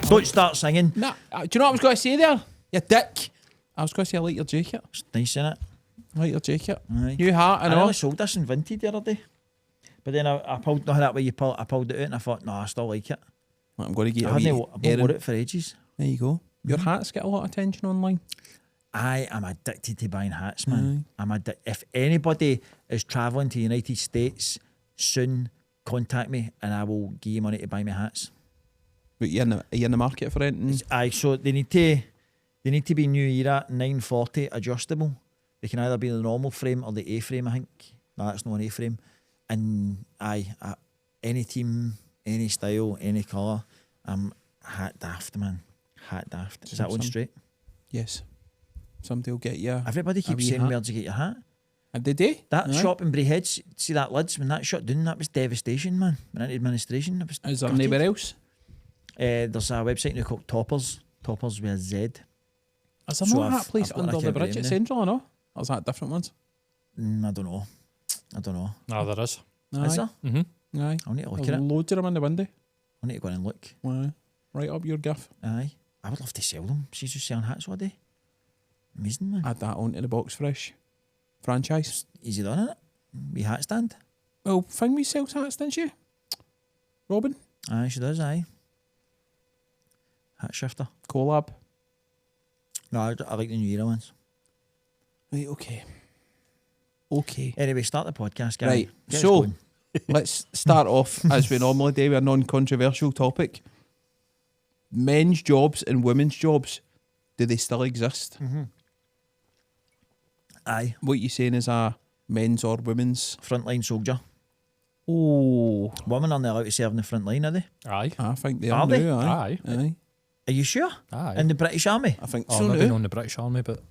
Don't start singing. Nah, do you know what I was going to say there? You dick. I was going to say I like your jacket. It's nice, innit? I like your jacket. Aye. New hat and I all. nearly sold this in Vinted the other day. But then I pulled, not that way I pulled it out and I thought, no, I still like it. I'm going to get I haven't wore it for ages. There you go. Your hats get a lot of attention online. I am addicted to buying hats, man. If anybody is travelling to the United States soon, contact me and I will give you money to buy me hats. But are you in the market for anything? Aye, so they need to be New Era 940 adjustable. They can either be the normal frame or the A-frame, I think. No, that's not an A-frame. And any team, any style, any colour, I'm hat daft, man. Hat daft. Is that one straight? Yes. Somebody will get you. Everybody keeps saying where to get your hat. And did they? That shop in Braehead, see that lids, when that shut down, that was devastation, man. Went into administration. It was Is there gutted. anywhere else? There's a website now called Toppers. Toppers with a Z. Is there So not I've- that place I've got an under the account bridge with at them Central, or no? Or is that different ones? I don't know. No, there is. Is there? Mm-hmm. Aye. I'll need to look There's at it. loads of them in the window. I need to go in and look. Aye. Right up your gaff. Aye. I would love to sell them. She's just selling hats all day. Amazing, man. Add that onto the Box Fresh franchise. Easy done, isn't it? Wee hat stand. Well, Thing we sells hats, didn't you? Robin? Aye, she does, aye. Hat shifter. Collab. No, I like the New Era ones. Right, okay. Okay. Anyway, start the podcast, guys. Right, so let's start off as we normally do with a non-controversial topic. Men's jobs and women's jobs, do they still exist? Aye. What you saying is a men's or women's? Frontline soldier. Oh, Women are not allowed to serve in the front line, are they? Aye. I think they Are are they? now, aye. Aye. Aye. Are you sure? Aye. In the British Army? I think Oh, so maybe now. not in the British Army, but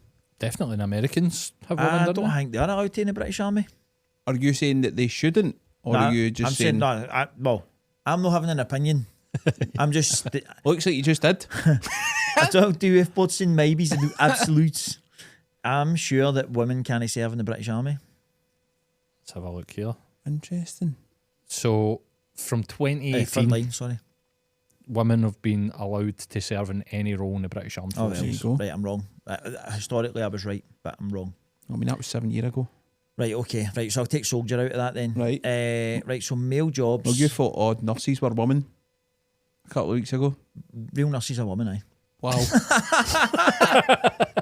definitely in Americans have women, I don't don't they? think they are allowed to in the British Army. Are you saying that they shouldn't? Or Nah, are you just I'm saying... no, well, I'm not having an opinion. I'm just... Looks like you just did. I don't do if buts and maybes and do absolutes. I'm sure that women can't serve in the British Army. Let's have a look here. Interesting. So, from 2018, Front line, sorry. women have been allowed to serve in any role in the British Armed Oh, Forces. there you go. right, I'm wrong. Historically, I was right, but I'm wrong. I mean, that was 7 years ago. Right, okay. Right, so I'll take soldier out of that then. Right. Right, so male jobs. Well, you thought odd nurses were women a couple of weeks ago. Real nurses are women, aye. Wow.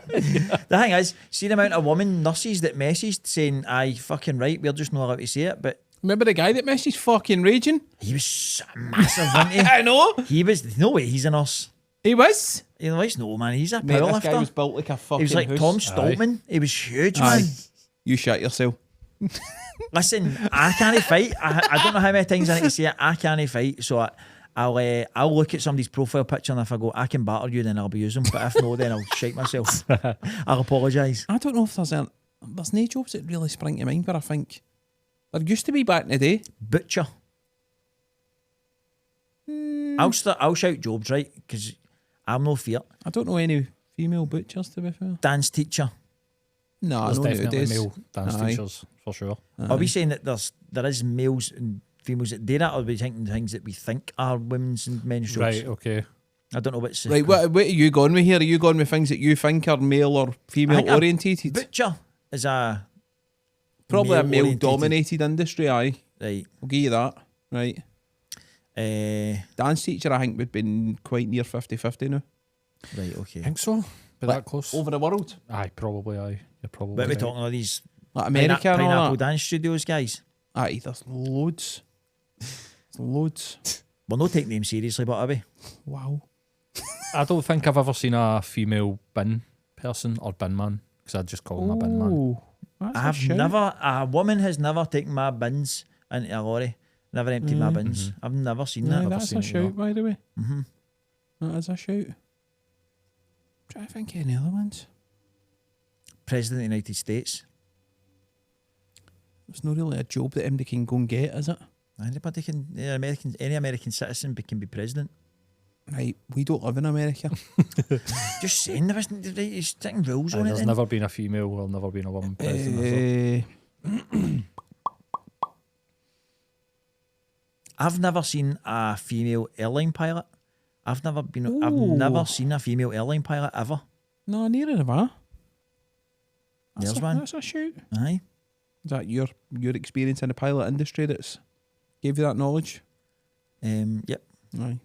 The thing is, see the amount of women nurses that messaged saying, aye, fucking right, we're just not allowed to say it, but Remember the guy that messaged fucking raging? he was massive, wasn't he? I know. He was, no way, he's a nurse. He was. He was, no, man, he's a Mate, this guy powerlifter. was built like a fucking He was like house. Tom Stoltman. He was huge, Aye. man. You shut yourself. Listen, I can't fight. I don't know how many times I need to say it. I can't fight. So I'll look at somebody's profile picture and if I go, I can batter you, then I'll be using. But if no, then I'll shite myself. I'll apologise. I don't know if there's no jobs that really spring to mind, but I think there used to be back in the day. Butcher. I'll shout jobs, right? Because I'm no fear. I don't know any female butchers, to be fair. Dance teacher. No, There's no definitely nowadays. male dance Aye. teachers, for sure. Are we saying that there is males and females that do that, or are we thinking things that we think are women's and men's jobs? Right, okay. I don't know what's... Right, what are you going with here? Are you going with things that you think are male or female orientated? Butcher is a... Probably a male-orientated. male-dominated industry, aye. Right. I'll give you that. Right. Dance teacher, I think, would be quite near 50-50 now. Right, okay. I think so. Be that close. Over the world? Aye, probably, aye. You're probably But we're right. talking about these Like America and all pineapple that? dance studios, guys. Aye, there's loads. There's loads. We're not taking them seriously, but are we? Wow. I don't think I've ever seen a female bin person or bin man, because I'd just call them a bin man. Oh, that's I a have shout. never... A woman has never taken my bins into a lorry. Never emptied my bins. I've never seen Aye, that. that's seen a it either. shout, by the way. Mm-hmm. That is a shout. Try to think of any other ones. President of the United States. It's not really a job that anybody can go and get, is it? Anybody can... Any American citizen can be president. Right, we don't live in America. Just saying, there isn't... He's sticking rules Aye, on it there's then. never been a female or never been a woman president. is there? I've never seen a female airline pilot. I've never been. Ooh. I've never seen a female airline pilot ever. No, neither have I. There's one. That's a shoot. Aye. Is that your experience in the pilot industry that's gave you that knowledge? Yep. Aye.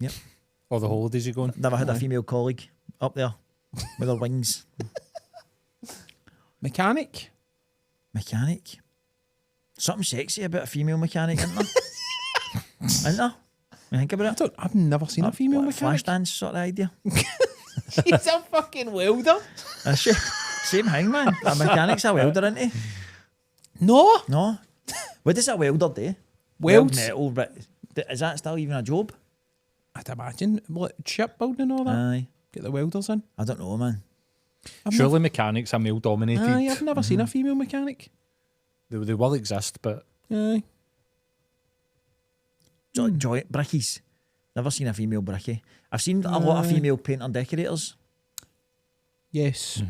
Or the holidays you going? Never had a Aye. female colleague up there with her wings. Mechanic. Mechanic. Something sexy about a female mechanic, isn't there? Isn't there? You think about it. I've never seen a female What, mechanic. flash dance sort of idea. She's a fucking welder. Is she? Same thing, man. A mechanic's a welder, isn't he? No. No. What does a welder do? Welds. Metal, but is that still even a job? I'd imagine. What, shipbuilding and all that? Aye. Get the welders in. I don't know, man. Surely mechanics are male dominated. Aye, I've never seen a female mechanic. They will exist, but Aye. Joy brickies. Never seen a female brickie. I've seen a lot of female painter decorators. Yes.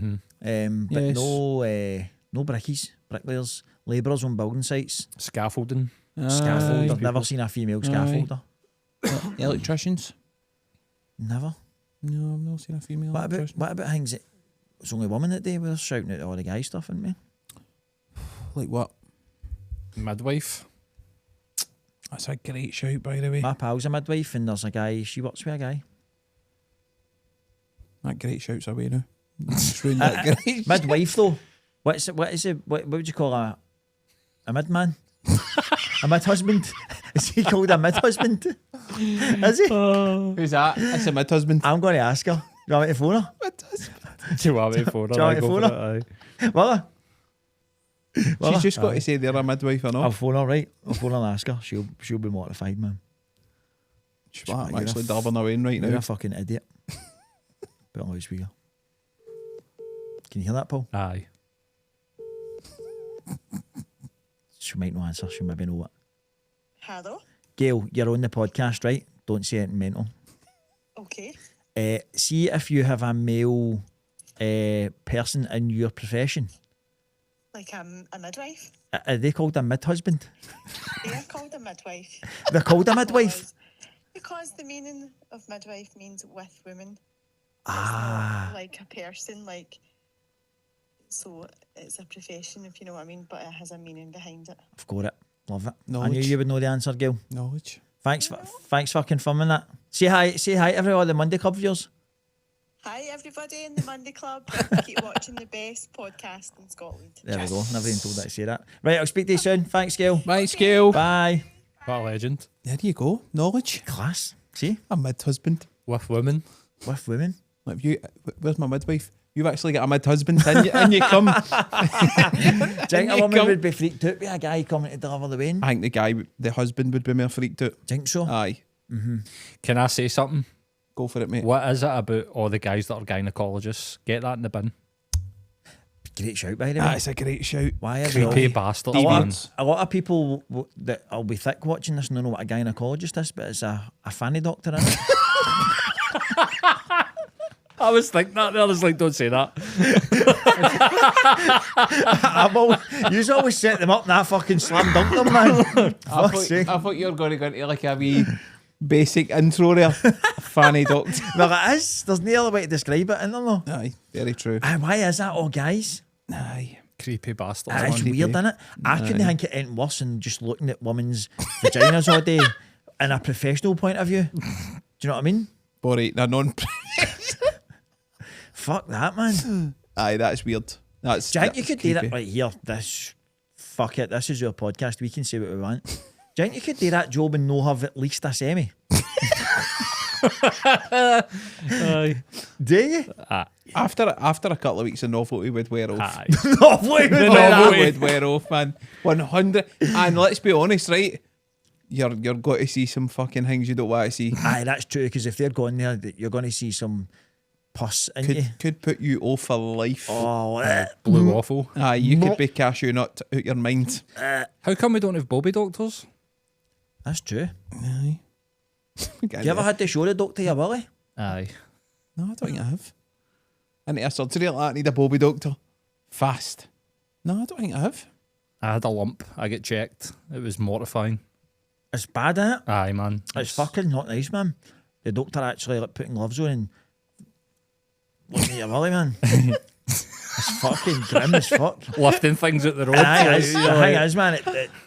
But Yes. no brickies, bricklayers, labourers on building sites, scaffolding. scaffolder. Aye. Never seen a female scaffolder. Electricians. Never. No, I've never seen a female electrician. What about things that it's only women that do? We're shouting at all the guy stuff, isn't we? Like what? Midwife. That's a great shout, by the way. My pal's a midwife, and there's a guy. She works with a guy. That great shout's away now. Just ruined that great Midwife though. What would you call a midman? A mid husband? Is he called a mid husband? Is he? Who's that? That's a mid husband. I'm going to ask her. Do you want me to phone her? Do you want me for Do you want me to phone her? Well, She's just got to say they're a midwife or I'll not. phone her, right? I'll phone her and ask her. She'll be mortified, man. I'm You're actually dabbing away right You're now. a fucking idiot. Put on loudspeaker. Can you hear that, Paul? Aye. She might not answer. She maybe know what. Hello. Gail, you're on the podcast, right? Don't say anything mental. Okay. See if you have a male person in your profession. Like a midwife. Are they called a mid-husband? They are called a midwife. They're called a midwife? Because the meaning of midwife means with women. Ah. Like a person, like, so it's a profession, if you know what I mean, but it has a meaning behind it. I've got it. Love it. I knew Knowledge. you would know the answer, Gail. Knowledge. Thanks for confirming that. Say hi to everyone, the Monday Club viewers. Hi, everybody in the Monday Club. Keep watching the best podcast in Scotland. There we go. Never even told that to say that. Right, I'll speak to you soon. Thanks, Gail. Bye, Scale. Bye. What a legend. There you go. Knowledge. Class. See? A mid husband. With women. With women. Like where's my midwife? You've actually got a mid husband, and you come. Do you think a you woman come- would be freaked out by a guy coming to deliver the wean? I think the husband would be more freaked out. Think so? Aye. Can I say something? Go for it, mate. What is it about all the guys that are gynecologists? Get that in the bin. Great shout, by the way. That's a great shout. Why are Creepy they bastards. a man. lot of people that I'll be thick watching this and don't know what a gynecologist is, but it's a fanny doctor, isn't it? I was thinking that. I was like, don't say that. You always set them up and I fucking slam dunk them, man. I Fuck's sake. thought you were going to go into like a wee basic intro there. Fanny doctor. Well, it is. There's no other way to describe it, isn't there? No? Aye, very true. Aye, why is that all guys? Aye. Creepy bastards. It's Monday, weird, babe. isn't it? I couldn't think it ain't worse than just looking at women's vaginas all day in a professional point of view. Do you know what I mean? Boring, a non. Fuck that, man. Aye, that's weird. That's. Do you think you that's could do that creepy. right here? Fuck it. This is your podcast. We can say what we want. Do you think you could do that job and no have at least a semi? Aye. Do you? After a couple of weeks, the novelty would wear off. Aye. No, wait, The wait, novelty wait. would wear off, man. 100. And let's be honest, right? You're going to see some fucking things you don't want to see. Aye, that's true. Because if they're going there, you're going to see some pus in you. Could put you off for life. Oh, Blue waffle. Aye, you could be cashew nut out your mind. How come we don't have bobby doctors? that's true. Aye. You ever had to show the doctor your willy? Aye. No, I don't think I have. I need a surgery like that. I need a bobby doctor. Fast. No, I don't think I have. I had a lump. I get checked. It was mortifying. It's bad, isn't it? Aye, man. It's fucking not nice, man. the doctor actually like putting gloves on and looking at your willy, man. It's fucking grim as fuck. Lifting things at the road. The thing is, man,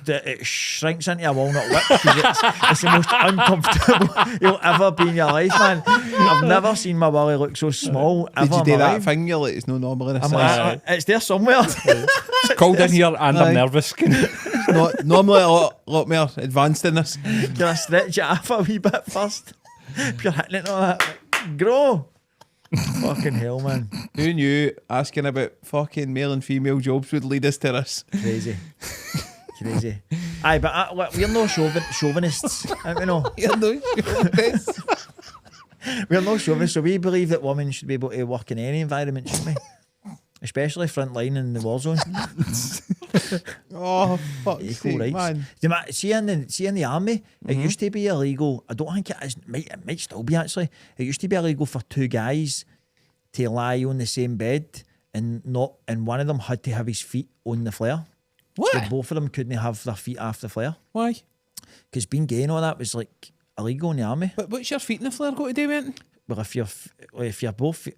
it shrinks into a walnut whip because it's the most uncomfortable you'll ever be in your life, man. I've never seen my willy look so small ever. Did you in do my that life. thing? You're like, it's no normally this I'm size. like, it's there somewhere. It's cold in here and I'm nervous. It's not normally a lot more advanced than this. Can I stretch it off a wee bit first? If you're hitting it and all that, like, grow. Fucking hell, man. Who knew asking about fucking male and female jobs would lead us to this? Crazy. Crazy. Aye, but look, we're no chauvinists. We know. You're no chauvinists. We're no chauvinists, so we believe that women should be able to work in any environment, shouldn't we? Especially front line in the war zone. Oh, fuck's Equal sake, rights. man. See in the army, it used to be illegal. I don't think it is. It might still be actually. It used to be illegal for two guys to lie on the same bed, and one of them had to have his feet on the flare. What? So both of them couldn't have their feet off the flare Why? because being gay and all that was like illegal in the army. But what's your feet in the flare got to do with it? Well, if you're both,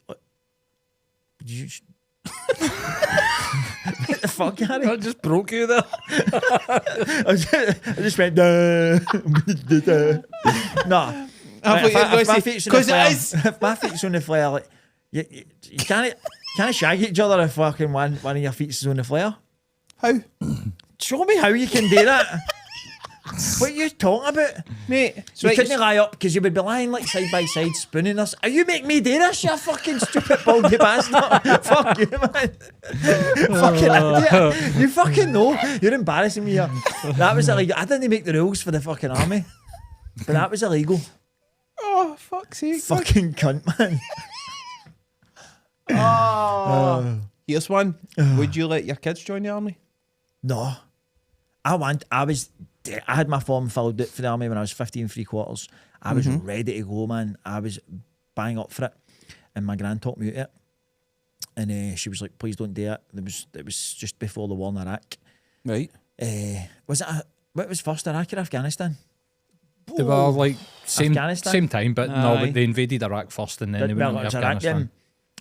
you. What the fuck, Harry? I just broke you there. I just went, duh. No. If my feet's on the flare, if my feet's on the flare, like, you can't shag each other if fucking one of your feet is on the flare. How? Show me how you can do that. What are you talking about? Mate, So you couldn't lie up because you would be lying like side by side spooning us. Are you make me do this, you fucking stupid baldy bastard? Fuck you, man. Fucking idiot. You fucking know. You're embarrassing me here. That was illegal. I didn't make the rules for the fucking army. But that was illegal. Oh, fuck's sake. Fucking cunt, man. Here's one. Would you let your kids join the army? No. I had my form filled out for the army when I was 15 3/4. I was ready to go, man. I was bang up for it. And my gran talked me out of it. And she was like, please don't do it. It was just before the war in Iraq. Right. What was first, Iraq or Afghanistan? They were like Afghanistan? same time, but no, Aye. but they invaded Iraq first and then they went Well, it into was Iraq Afghanistan. then.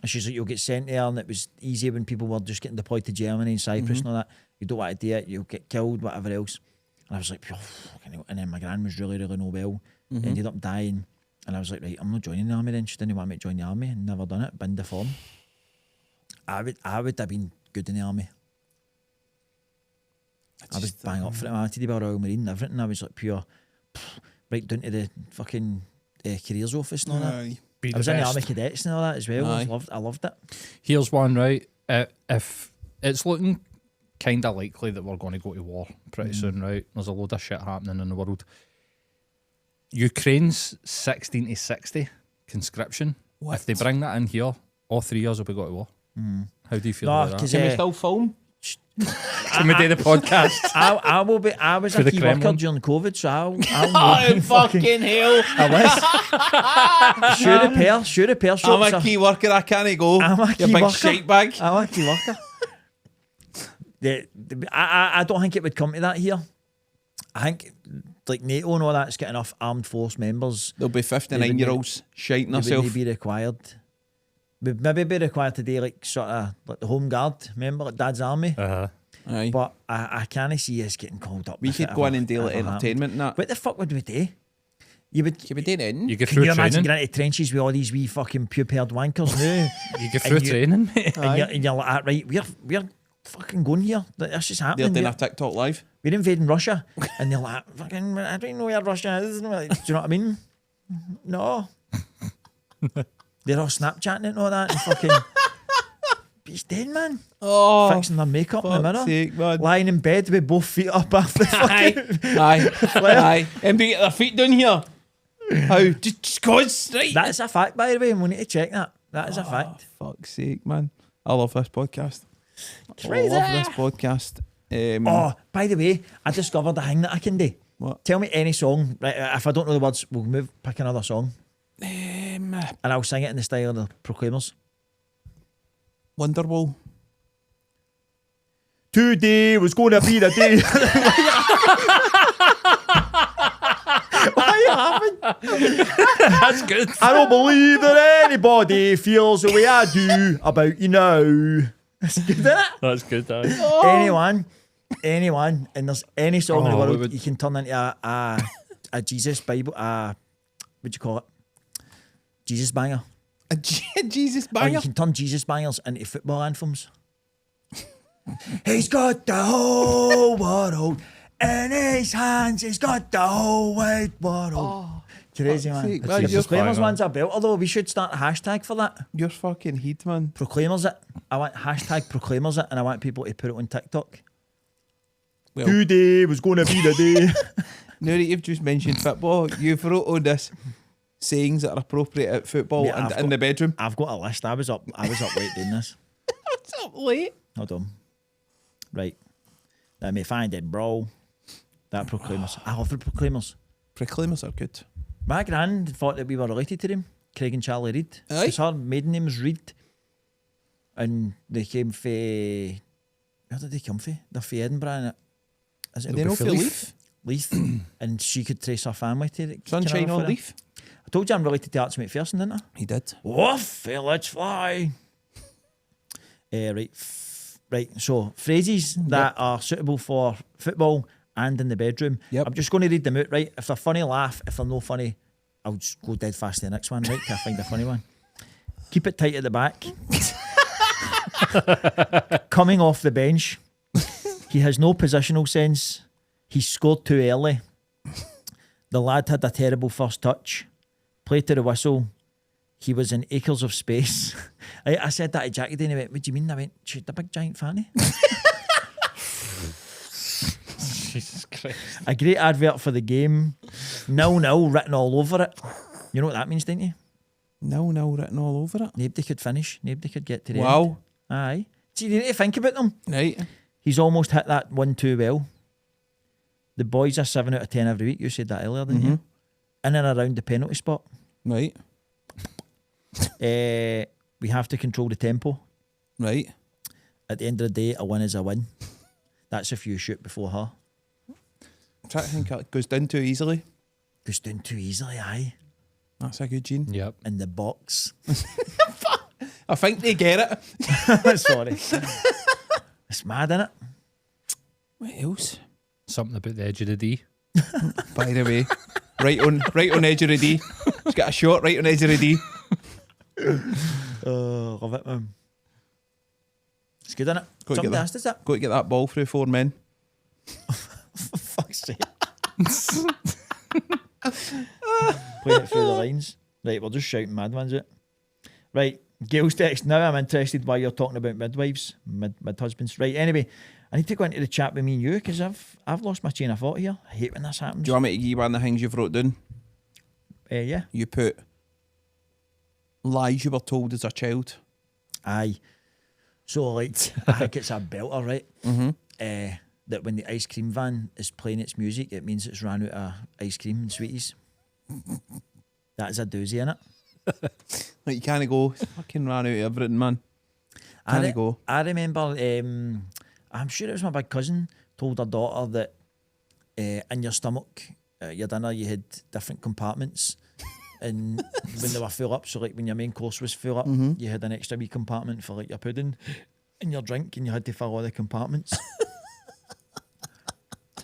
And she's like, you'll get sent there, and it was easy when people were just getting deployed to Germany and Cyprus and all that. You don't want to do it, you'll get killed, whatever else. And I was like, oh, fucking hell. And then my gran was really, really no well. Ended up dying. And I was like, right, I'm not joining the army then. She didn't want me to join the army and never done it. Binned the form. I would have been good in the army. I was bang up for it. I wanted to be a Royal Marine and everything. I was like pure, right down to the fucking careers office and all that. Aye. Be I was in the best. army cadets and all that as well. Aye. I loved it. Here's one, right? If it's looking kind of likely that we're going to go to war pretty soon, right? There's a load of shit happening in the world. Ukraine's 16 to 60 conscription. What? If they bring that in here, all 3 years will be go to war. How do you feel No, about that? 'cause, Can we still film? Can we do the podcast? I will be. I was For a the key worker Kremlin. during COVID, so I'll Oh, fucking hell. I was. Sure repair shops. I'm a key worker, I can't go. I'm a You key big worker. shite bag. I'm a key worker. I don't think it would come to that here. I think like NATO and all that's got enough armed force members. There'll be 59-year-olds shiting They themselves. wouldn't be required. We'd maybe be required to do like sort of like the home guard, remember, like Dad's army. Aye. But I can't see us getting called up. We if could it go in ever- and do like ever happened. entertainment and that. What the fuck would we do? You would. Can we do it? You get Can through you imagine training. getting into trenches with all these wee fucking pure-haired wankers now? You get And through you- training, mate. and you're like, "Ah, right, we're fucking going here. This is They're happening. doing We're, a TikTok live. we're invading Russia." And they're like, fucking, I don't know where Russia is. Like, do you know what I mean? No. They're all Snapchatting and all that and fucking... He's dead, man. Oh, Fixing their makeup in the fuck's mirror. sake, man. Lying in bed with both feet up after fucking... Aye. And they get their feet down here. How? Just cause, right? That's a fact, by the way, and we need to check that. That is a fact. Fuck's sake, man. I love this podcast. Crazy. I love this podcast. Oh, by the way, I discovered a thing that I can do. What? Tell me any song. Right, if I don't know the words, we'll pick another song. Um, And I'll sing it in the style of the Proclaimers. Wonderwall. Today was gonna be the day. Why are you laughing? That's good. I don't believe that anybody feels the way I do about you now. That's good, isn't it? That's good. Anyone, and there's any song in the Oh, world, would- you can turn into a Jesus Bible, what do you call it? Jesus banger. A Jesus Or you banger. can turn Jesus bangers into football anthems. He's got the whole world in his hands. He's got the whole wide world. Crazy, man. sake, The man, you're Proclaimers fine, one's a belter, though. We should start a hashtag for that. You're fucking heat, man. Proclaimers it. I want hashtag Proclaimers it, and I want people to put it on TikTok. Well, Today was going to be the day. now that you've just mentioned football, you've wrote on this sayings that are appropriate at football Mate, and I've in the bedroom. I've got a list. I was up late doing this. What's up late? Hold on. Right. Let me find it, bro. That Proclaimers. I love the Proclaimers. Proclaimers are good. My grand thought that we were related to them, Craig and Charlie Reid. Aye. Because her maiden name was Reid. And they came from... Where did they come from? They're from Edinburgh. And is it They know for Leaf. Leith. And she could trace her family to it. Sunshine or Leaf. I told you I'm related to Archie McPherson, didn't I? He did. Woof, let's fly. Right, so phrases that are suitable for football and in the bedroom. Yep. I'm just going to read them out, right? If they're funny, laugh. If they're no funny, I'll just go dead fast to the next one, right? Till I find a funny one. Keep it tight at the back. Coming off the bench. He has no positional sense. He scored too early. The lad had a terrible first touch. Play to the whistle. He was in acres of space. I said that to Jackie and he went, what do you mean? I went, she's the big giant fanny. Jesus Christ. A great advert for the game. 0-0 written all over it. You know what that means, don't you? No, written all over it. Nobody could finish. Nobody could get to the end. Wow. Aye. See, you need to think about them. Right. He's almost hit that one too well. The boys are 7 out of 10 every week. You said that earlier, didn't you? In and around the penalty spot. Right. We have to control the tempo. Right. At the end of the day, a win is a win. That's if you shoot before her. I'm trying to think it goes down too easily. Goes down too easily, aye. That's a good gene. Yep. In the box. I think they get it. Sorry. It's mad, innit? What else? Something about the edge of the D. By the way, right on edge of the D. He's got a shot right on edge of the D. Oh, love it, man. It's good, innit? Go to Something get that. else, is it? Got to get that ball through 4 men. For fuck's sake. Playing it through the lines. Right, we're just shouting mad ones out. Right, Gail's text. Now I'm interested why you're talking about midwives, mid husbands. Right, anyway, I need to go into the chat with me and you because I've lost my chain of thought here. I hate when this happens. Do you want me to give you one of the things you've wrote down? Yeah. You put lies you were told as a child. Aye. So, like, I think it's a belter, right? That when the ice cream van is playing its music, it means it's ran out of ice cream and sweeties. That is a doozy, innit? Like, you can't go, fucking ran out of everything, man. Can't go. I remember, I'm sure it was my big cousin, told her daughter that in your stomach, your dinner, you had different compartments. And when they were full up, so like when your main course was full up, you had an extra wee compartment for like your pudding and your drink, and you had to fill all the compartments.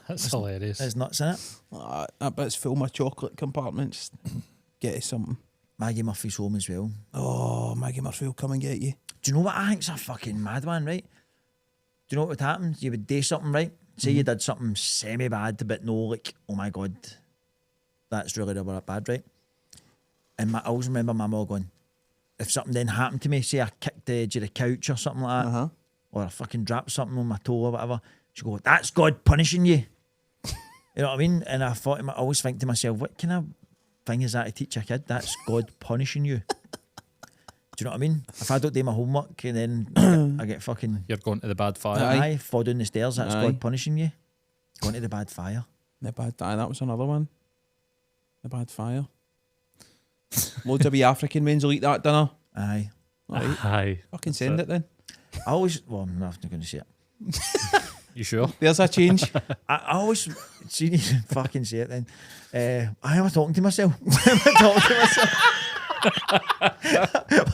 That's hilarious. It's nuts, innit? That bit's full of my chocolate compartments. Get you something. Maggie Murphy's home as well. Oh, Maggie Murphy will come and get you. Do you know what I think's a fucking mad one, right? Do you know what would happen? You would do something, right? Say you did something semi-bad, but no, like, oh my God, that's really bad, right? And I always remember my mum going, if something then happened to me, say I kicked the edge of the couch or something like that, or I fucking dropped something on my toe or whatever, she'd go, that's God punishing you. You know what I mean? And I always think to myself, what kind of thing is that to teach a kid? That's God punishing you. Do you know what I mean? If I don't do my homework and then I get fucking... You're going to the bad fire. Aye, fall down the stairs, that's Aye. God punishing you. Going to the bad fire. The bad fire, that was another one. The bad fire. Loads of wee African men's will eat that dinner. Aye. Right. Aye. Fucking send it then. I always... Well, I'm not going to say it. You sure? There's a change. I always see you fucking say it then. Why am I talking to myself? Why am I talking to myself?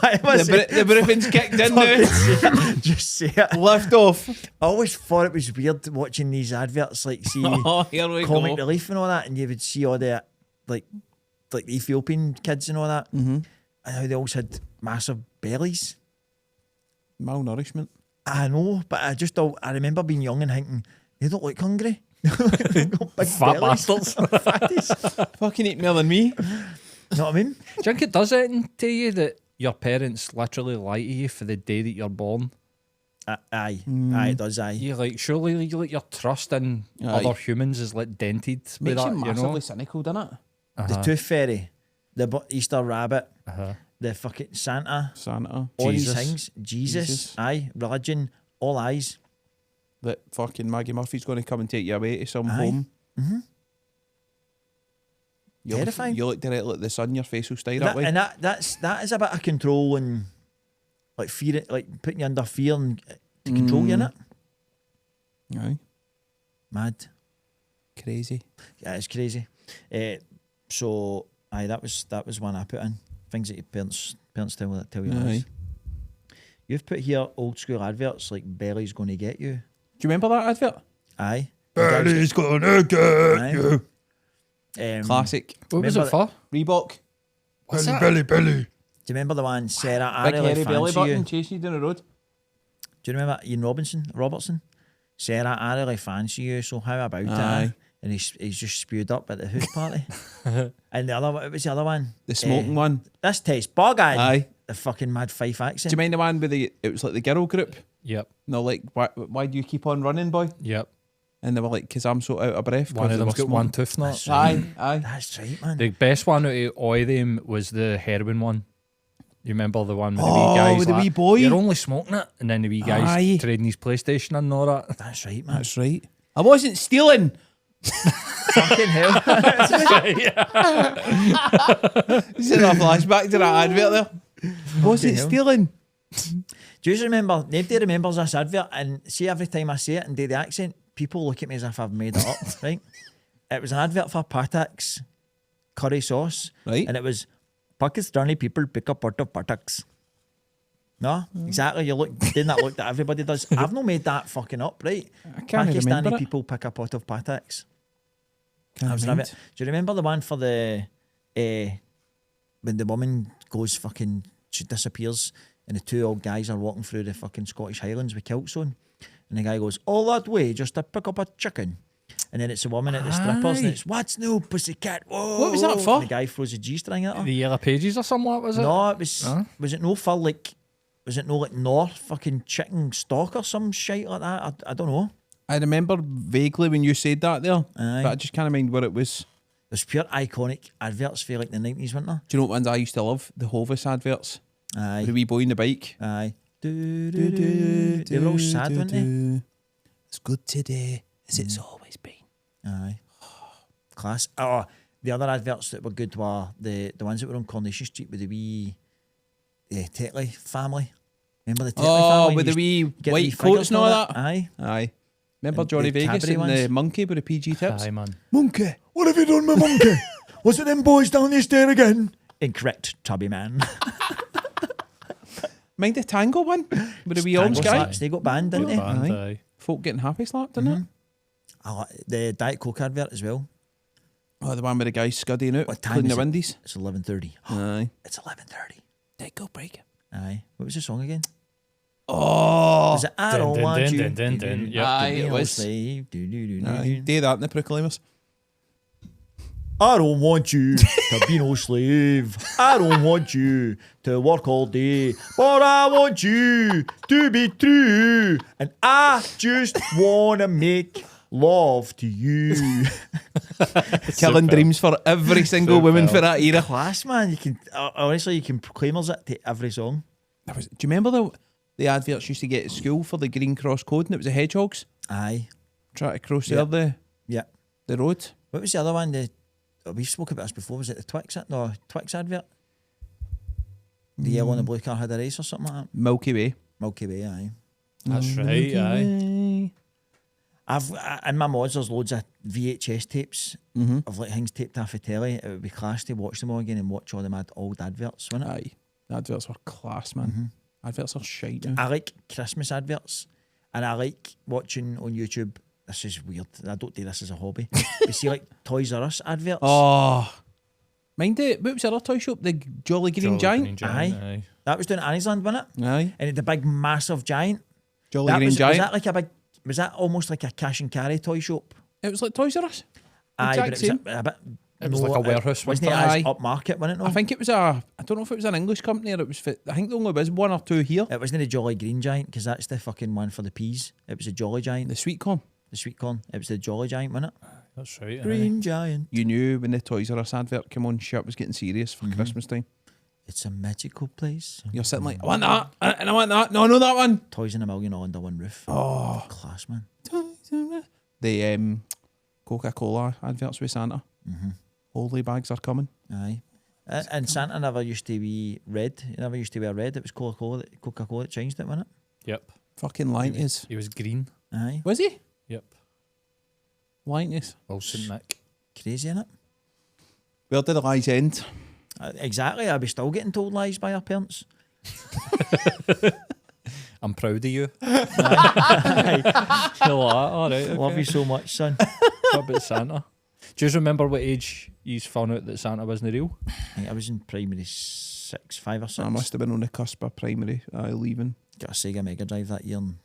Why am I saying The briefing's kicked in now. just say it? Lift off. I always thought it was weird watching these adverts, like see Oh, here we comic go. relief and all that, and you would see all the like the Ethiopian kids and all that, and how they always had massive bellies. Malnourishment. I know, but I remember being young and thinking they don't look hungry. They've got big Fat bellies. bastards. Fatties. Fucking eat more than me. You know what I mean? Do you think it does anything to you that your parents literally lie to you for the day that you're born? Aye, it does. Aye. You like surely like your trust in Aye. other humans is like dented with Makes that, you you massively know? cynical, doesn't it? The Tooth Fairy, the Easter Rabbit, Uh-huh. the fucking Santa, Santa. all Jesus. these things. Jesus, Jesus. aye, religion, all eyes. That fucking Maggie Murphy's going to come and take you away to some Aye. home. Mm-hmm. You Terrifying. You look directly at the sun, your face will stay that way. And that is a bit of control and like fear, like putting you under fear and to control you, innit? Aye. Mad. Crazy. Yeah, it's crazy. So aye, that was one I put in. Things that your parents tell you. Aye. Lies. You've put here old school adverts like Belly's gonna get you. Do you remember that advert? Aye. Belly's gonna get Aye. you. Classic. Classic. What was Remember it for? Reebok. What's that? belly. Do you remember the one Sarah? I Big really hairy belly fancy you. button chasing you down the road. Do you remember Ian Robertson? Sarah, I really fancy you, so how about Aye. it? And he's just spewed up at the house party. And the other one, what was the other one? The smoking one. This tastes boggin. Aye. The fucking mad Fife Do accent. you mind the one with it was like the girl group? Yep. No, like, why do you keep on running, boy? Yep. And they were like, because I'm so out of breath. One 'cause of they them's were got one smoking. tooth knot. That's right. Aye. That's right, man. The best one out of all of them was the heroin one. You remember the one with the Oh, wee guys? with the like, wee boy? You're only smoking it, and then the wee guys Aye. trading his PlayStation and all that. That's right, man. That's right. I wasn't stealing. Fucking hell. Is it a flashback to that advert there? Wasn't hell. stealing. Do you remember? Nobody remembers this advert, and see every time I say it and do the accent, people look at me as if I've made it up. Right? It was an advert for Patak's curry sauce, Right. and it was Pakistani people pick up pot of Patak's. No, exactly. You look doing that look that everybody does. I've not made that fucking up, right? I can't remember Pakistani it. people pick a pot of Patak's. Can't That was an remember. advert. Do you remember the one for the when the woman goes fucking, she disappears, and the two old guys are walking through the fucking Scottish Highlands with kilts on, and the guy goes all that way just to pick up a chicken, and then it's a woman at the strippers, and Aye. it's what's new pussycat? Whoa! What was that for? And the guy throws a G-string at her. The Yellow Pages or something, was it? No, it was. Huh? Was it no for like? Was it no like North fucking chicken stock or some shit like that? I don't know. I remember vaguely when you said that there, Aye. but I just can't mind what it was. There's pure iconic adverts for like the 90s, weren't there? Do you know what ones I used to love? The Hovis adverts. Aye. With the wee boy on the bike. Aye. They were all sad, weren't they? It's good today, as it's always been. Aye. Class. Oh, the other adverts that were good were the ones that were on Coronation Street with the wee Tetley family. Remember the Tetley Oh, family? with the You wee used to get white figures coats and all that. Aye. Aye. Remember And Johnny the Vegas Cadbury and the ones. monkey with the PG tips? Aye, man. Monkey, what have you done, my monkey? Was it them boys down the stair again? Incorrect, tubby man. Mind the tango one? With the wee orange Tango guy? slaps, they got banned, didn't they? Band, Aye. aye. Folk getting happy slapped, didn't it? I like the Diet Coke advert as well. Oh, the one with the guy scudding out, What time cleaning is the it? windies. It's 11:30. Aye. It's 11:30. Let go break. Aye. What was the song again? Oh, Was it I Dun, don't dun, want dun, you? dun, dun, dun. Yep. Aye, to be it no was. slave. Do, do, do, do, aye. do. Do that in the Proclaimers. I don't want you to be no slave. I don't want you to work all day. But I want you to be true. And I just want to make love to you. Killing dreams for every single woman for that era. Class, man. You can honestly, you can Proclaimers it to every song. Do you remember the adverts used to get at school for the Green Cross Code, and it was the hedgehogs Aye. trying to cross Yeah. the road? What was the other one? We spoke about this before. Was it the Twix? No, Twix advert. The yellow and the blue car had a race or something like that. Milky Way. Milky Way, aye. That's right, aye. In my mods, there's loads of VHS tapes of like things taped off the telly. It would be class to watch them all again and watch all them old adverts, wouldn't it? Aye. The adverts were class, man. Adverts are shite now. I like Christmas adverts, and I like watching on YouTube. This is weird. I don't do this as a hobby. You see, like Toys R Us adverts. Oh. Mind it, what was the other toy shop? The Jolly Green Giant? Aye. That was down at Anniesland, wasn't it? Aye. And it had the big, massive giant. Jolly That Green was Giant. that like a big? Was that almost like a cash and carry toy shop? It was like Toys R Us. Aye, but it was same. a bit. It was like a warehouse, Wasn't it wasn't it? as Aye. upmarket, wasn't it? No? I think it was I don't know if it was an English company or it was I think there only was one or two here. It wasn't the Jolly Green Giant because that's the fucking one for the peas. It was a Jolly Giant, The sweet corn. the sweet corn. It was the Jolly Giant, wasn't it? That's right. Green Giant. You knew when the Toys R Us advert came on, shit was getting serious for Christmas time. It's a magical place. You're sitting like, I want that, and I want that. No, that one. Toys in a Million all under one roof. Oh. Class, man. The Coca-Cola adverts with Santa. Holy bags are coming. Aye. And Santa never used to be red. He never used to wear red. It was Coca-Cola that changed it, wasn't Yep. Fucking lying to us. He was green. it? Aye. Was he? Yep. Lying to us. Wilson Nick. Crazy, innit? Where did the lies end? Exactly. I'll be still getting told lies by our parents. I'm proud of you. You're like, all right. Okay. Love you so much, son. What about Santa? Do you remember what age you found out that Santa wasn't real? I was in primary 5 or 6. I must have been on the cusp of primary leaving. Got a Sega Mega Drive that year, and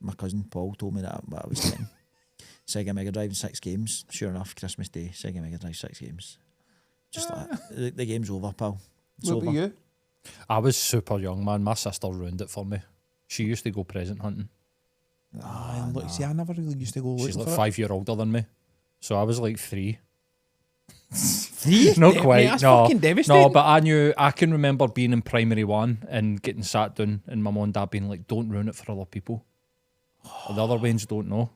my cousin Paul told me that, but I was 10. Sega Mega Drive and 6 games. Sure enough, Christmas Day, Sega Mega Drive, 6 games. Just like that. The game's over, pal. It's What over. about you? I was super young, man. My sister ruined it for me. She used to go present hunting. Look, see, I never really used to go She's looking like for 5 year older than me. So I was like 3. 3? Not Mate, quite. that's No, fucking devastating. no, but I can remember being in primary 1 and getting sat down and my mum and dad being like, don't ruin it for other people. The other ones don't know.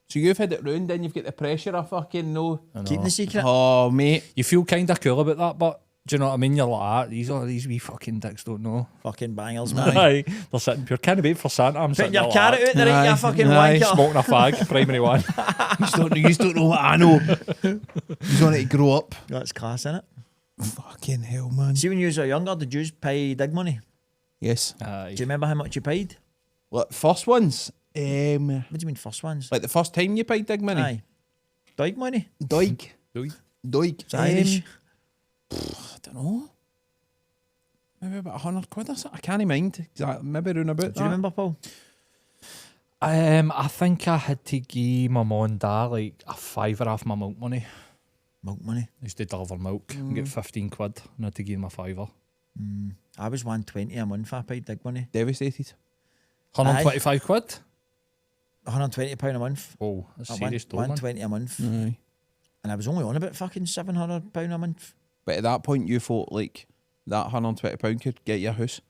So you've had it ruined, then you've got the pressure of fucking no. I know. Keeping the secret. Oh, mate. You feel kind of cool about that, but do you know what I mean? You're like, these wee fucking dicks don't know. Fucking bangers, man. Aye. They're sitting pure. Can't wait for Santa. I'm Putting sitting your there carrot like out there, ain't you, Aye. fucking Aye. wanker? smoking a fag, primary 1. You don't know what I know. You want it to grow up. That's class, innit? Fucking hell, man. See, when you were younger, did you pay dig money? Yes. Aye. Do you remember how much you paid? Look, first ones. What do you mean first ones? Like the first time you paid dig money. Aye. Dig money? Doig. Doig. Doig. It's Irish. I don't know. Maybe about 100 quid or something. I can't mind. Exactly. Maybe around about Do you remember, Paul? I think I had to give my mum and dad like a £5 off my milk money. Milk money. I used to deliver milk and get 15 quid and I had to give them a £5. I was 120 a month. I paid dig money. Devastated. 125 quid? £120 a month. Oh, that's At serious though, man. 120 a month. Aye. And I was only on about fucking £700 a month. But at that point, you thought like that £120 could get you a house.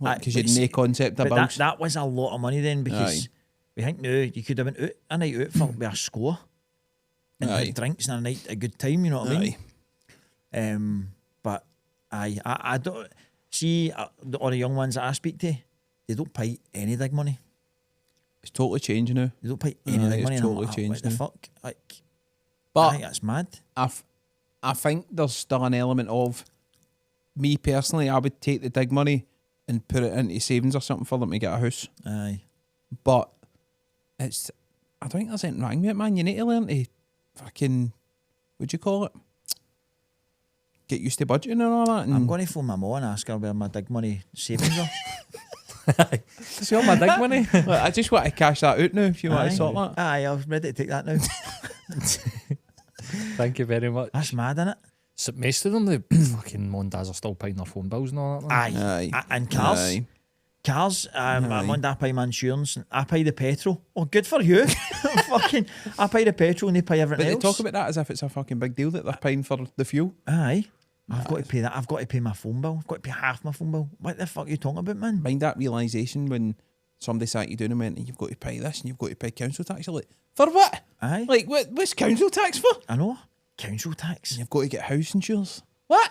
Aye, Because you but had no see- concept But about that was a lot of money then, because Aye. we think now you could have went out a night out for with a score and Aye. had drinks and a night a good time, you know what I mean? But I don't see all the young ones that I speak to, they don't pay any dig money. It's totally changing now. They don't pay any Aye, dig it's money. And I'm totally like, changed what the now. fuck? Like, But I think that's mad. I think there's still an element of me personally. I would take the dig money and put it into savings or something for them to get a house. Aye. But I don't think there's anything wrong with it, man. You need to learn to fucking, what'd you call it? Get used to budgeting and all that. And I'm going to phone my mum and ask her where my dig money savings are. See all my dig money? Look, I just want to cash that out now if you want to sort that. Aye, I'm ready to take that now. Thank you very much. That's mad, innit? So most of them, the fucking mum and dads are still paying their phone bills and all that. Man. Aye. Aye. And cars. Aye. Cars, my Aye. mum and dad pay my insurance. And I pay the petrol. Oh, good for you. Fucking, I pay the petrol and they pay But everything they else. talk about that as if it's a fucking big deal that they're paying for the fuel. Aye. I've got to pay that. I've got to pay my phone bill. I've got to pay half my phone bill. What the fuck are you talking about, man? Mind that realisation when somebody sat you down and went, you've got to pay this and you've got to pay council tax. You're like, for what? Aye. Like, what's council tax for? I know. Council tax. You've got to get house insurance. What?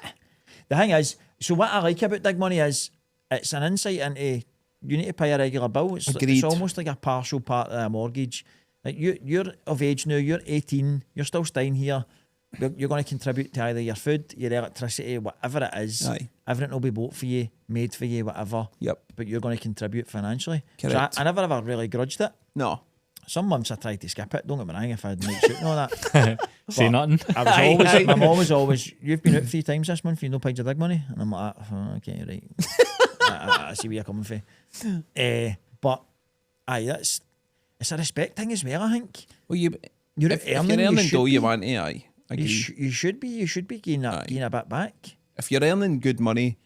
The thing is, so what I like about dig money is it's an insight into you need to pay a regular bill. It's Agreed. almost like a partial part of a mortgage. Like you're of age now, you're 18, you're still staying here. You're going to contribute to either your food, your electricity, whatever it is. Aye. Everything will be bought for you, made for you, whatever. Yep. But you're going to contribute financially. So Correct. I never ever really grudged it. No. Some months I tried to skip it. Don't get me wrong, if I had night shoot and all that. Say But nothing. I was Aye, always, aye. my mum was always, you've been out 3 times this month, you no paid your dig money. And I'm like, oh, okay, right. I see where you're coming from. But aye, it's a respect thing as well, I think. Well, You're if you're earning, earning should dough, be. you want to, aye. Agree. You should be getting Aye. a bit back. If you're earning good money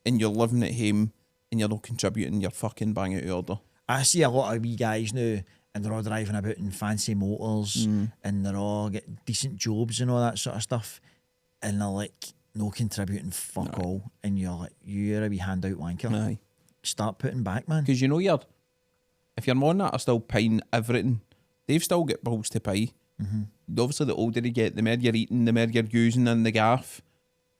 and you're living at home and you're not contributing, you're fucking bang out of order. I see a lot of wee guys now, and they're all driving about in fancy motors, and they're all getting decent jobs and all that sort of stuff, and they're like no contributing fuck all, and you're like, you're a wee handout wanker. Aye. Start putting back, man. Because you know if your mum that are still paying everything, they've still got bills to pay. Obviously, the older you get, the more you're eating, the more you're using in the gaff.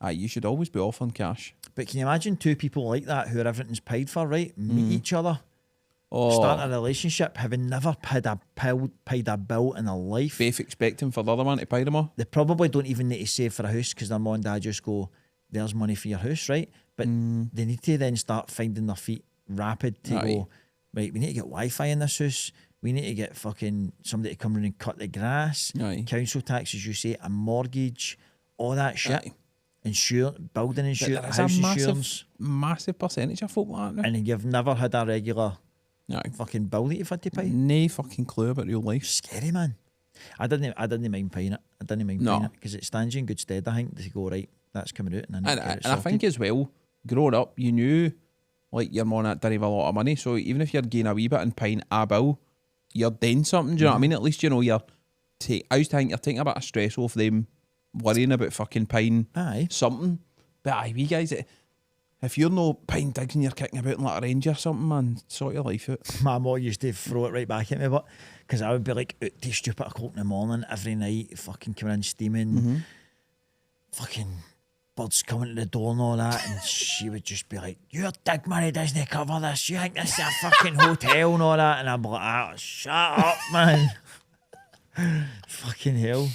Aye, you should always be off on cash. But can you imagine 2 people like that who everything's paid for, right? Meet each other, Oh, start a relationship, having never paid a bill in their life. faith expecting for the other man to pay them all. They probably don't even need to save for a house because their mum and dad just go, there's money for your house, right? But they need to then start finding their feet rapid to Aye. go, right, we need to get Wi-Fi in this house. We need to get fucking somebody to come in and cut the grass. Aye. Council tax, as you say, a mortgage, all that shit. Aye. Building insurance, There is house a massive, insurance. massive percentage of folk like that now. And you've never had a regular Aye. fucking bill that you've had to pay. No fucking clue about real life. Scary, man. I didn't mind paying it. I didn't mind No. paying it because it stands you in good stead, I think, to go, right, that's coming out. And I need And, to get it and I think sorted. as well, growing up, you knew like your mum that didn't have a lot of money. So even if you're getting a wee bit and paying a bill, you're doing something. Do you know what I mean? At least you know you're. I used to think you're taking a bit of stress off them worrying about fucking paying Aye. something. But aye, we guys, if you're no paying digs and you're kicking about like a ranger or something, man, sort your life out. My mum used to throw it right back at me, but because I would be like out to stupid o'clock in the morning every night, fucking coming in steaming, fucking birds coming to the door and all that, and she would just be like, "Your dig money doesn't cover this. You think this is a fucking hotel and all that?" And I'm like, "Ah, shut up, man." Fucking hell.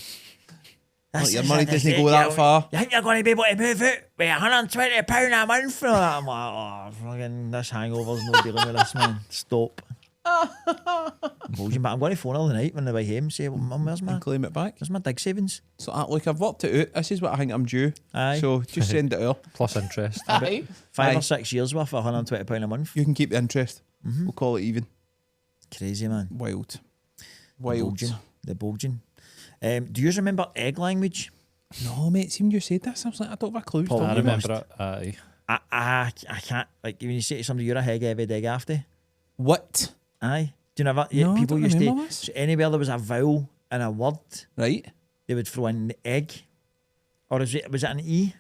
Like, your money doesn't go that far. You think you're going to be able to move out with £120 a month for that? I'm like, oh, fucking, this hangover's no dealing with this, man. Stop. Bullshit, but I'm going to phone all the night when they're home and say, well, Mum, where's And claim it back. my dig savings? So look, I've worked it out. This is what I think I'm due. Aye. So just send it out. Plus interest. Aye. 5 Aye. or 6 years worth for £120 a month. You can keep the interest. We'll call it even. Crazy, man. Wild. Wild. The bulging. Do you remember egg language? No, mate, seemed you said this. I was like, I don't have a clue. Paul, I you remember must. it. Aye. I can't, like, when you say to somebody, you're a heg every dig after. What? Aye. Do you know that? No, I People don't used to, remember this. so anywhere there was a vowel in a word, Right? they would throw in the egg. Or was it an E?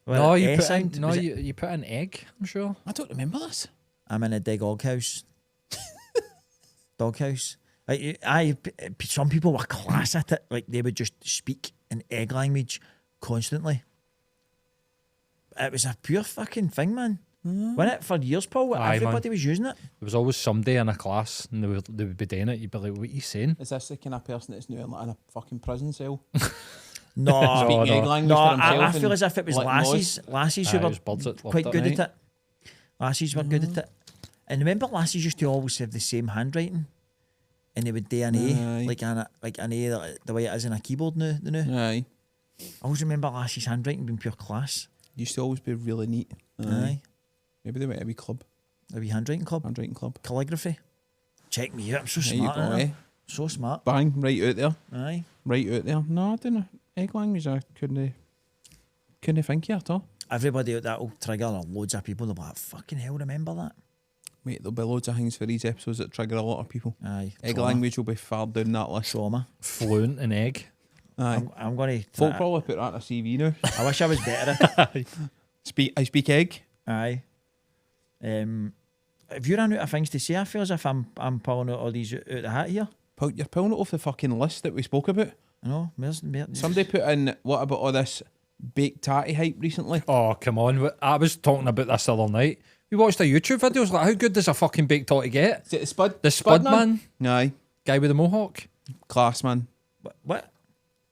Or No, an you S put sound? in, no, Was it- you put in egg, I'm sure. I don't remember this. I'm in a doghouse. Doghouse. Like, some people were class at it. Like, they would just speak in egg language constantly. It was a pure fucking thing, man. Wasn't it? For years, Paul, Aye, everybody was using it. There was always somebody in a class and they would be doing it. You'd be like, what are you saying? Is this the kind of person that's now like in a fucking prison cell? No, Speaking no. egg language no, for himself I feel and as if it was like lassies who Aye, it were was birds that loved quite it, good right? at it. Lassies were good at it. And remember, lassies used to always have the same handwriting, and they would do an Aye. A, like an A, the way it is in a keyboard now. Aye. I always remember lassies' handwriting being pure class. Used to always be really neat. Aye. Maybe they went to a wee club, A wee handwriting club. handwriting club. Calligraphy. Check me out. I'm so There you smart. go, aren't I? eh? So smart. Bang, right out there. Aye. Right out there. No, I don't know. Egg language, I couldn't think of it at all. Everybody out that will trigger loads of people. They'll be like, fucking hell, remember that? Mate, there'll be loads of things for these episodes that trigger a lot of people. Aye. Egg trauma. language will be far down that list. Trauma. Fluent in egg. Aye. I'm going to. Folk probably put that in a CV now. I wish I was better at it. I speak egg. Aye. If you run out of things to say, I feel as if I'm pulling out all these out the hat here. You're pulling it off the fucking list that we spoke about. I know. Somebody put in, what about all this baked tatty hype recently? Oh, come on. I was talking about this the other night. We watched a YouTube video. It's like, how good does a fucking baked toddy get? Is it the Spud? The Spud man? Aye. Guy with the mohawk? Class, man. What?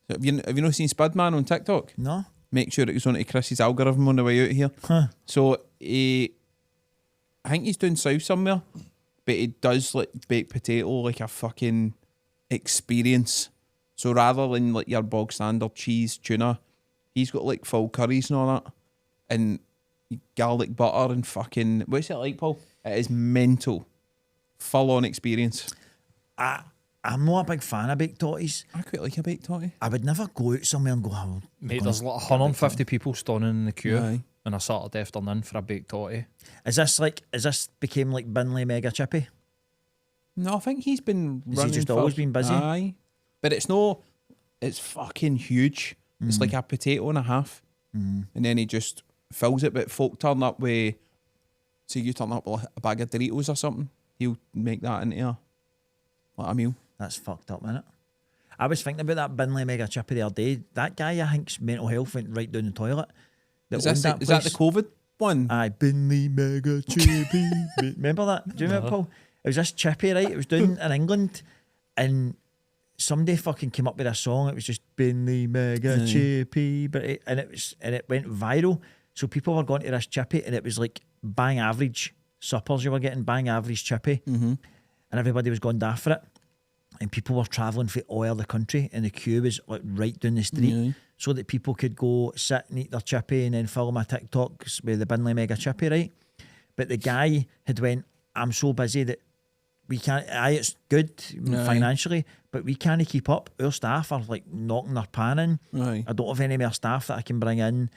Have you not seen Spud Man on TikTok? No. Make sure it goes onto Chris's algorithm on the way out here. Huh. So, I think he's doing south somewhere, but he does like baked potato like a fucking experience. So rather than like your bog standard cheese tuna, he's got like full curries and all that, and garlic butter and fucking, what's it like, Paul? It is mental, full on experience. I'm not a big fan of baked toddies. I quite like a baked toddy. I would never go out somewhere and go, oh, Mate, there's like 150 people standing in the queue Aye. on a Saturday afternoon for a baked toddy. Is this became like Binley Mega Chippy? No, I think he's been Has he running just for- always been busy? Aye. But it's fucking huge. It's like a potato and a half. And then he just fills it, but folk turn up with, say you turn up with a bag of Doritos or something, he'll make that into a meal. That's fucked up, innit? I was thinking about that Binley Mega Chippy the other day. That guy, I think's mental health went right down the toilet. Is that the COVID one? Aye, Binley Mega Chippy. Remember that? Do you remember, Paul? It was this chippy, right? It was down in England, and somebody fucking came up with a song. It was just Binley Mega Chippy, but it went viral. So people were going to this chippy, and it was like bang average suppers. You were getting bang average chippy, and everybody was going daft for it. And people were travelling for all over the country, and the queue was like right down the street, so that people could go sit and eat their chippy and then follow my TikToks with the Binley Mega Chippy, right? But the guy had went, I'm so busy that we can't, it's good financially, but we can't keep up. Our staff are like knocking their pan in. Aye. I don't have any more staff that I can bring in.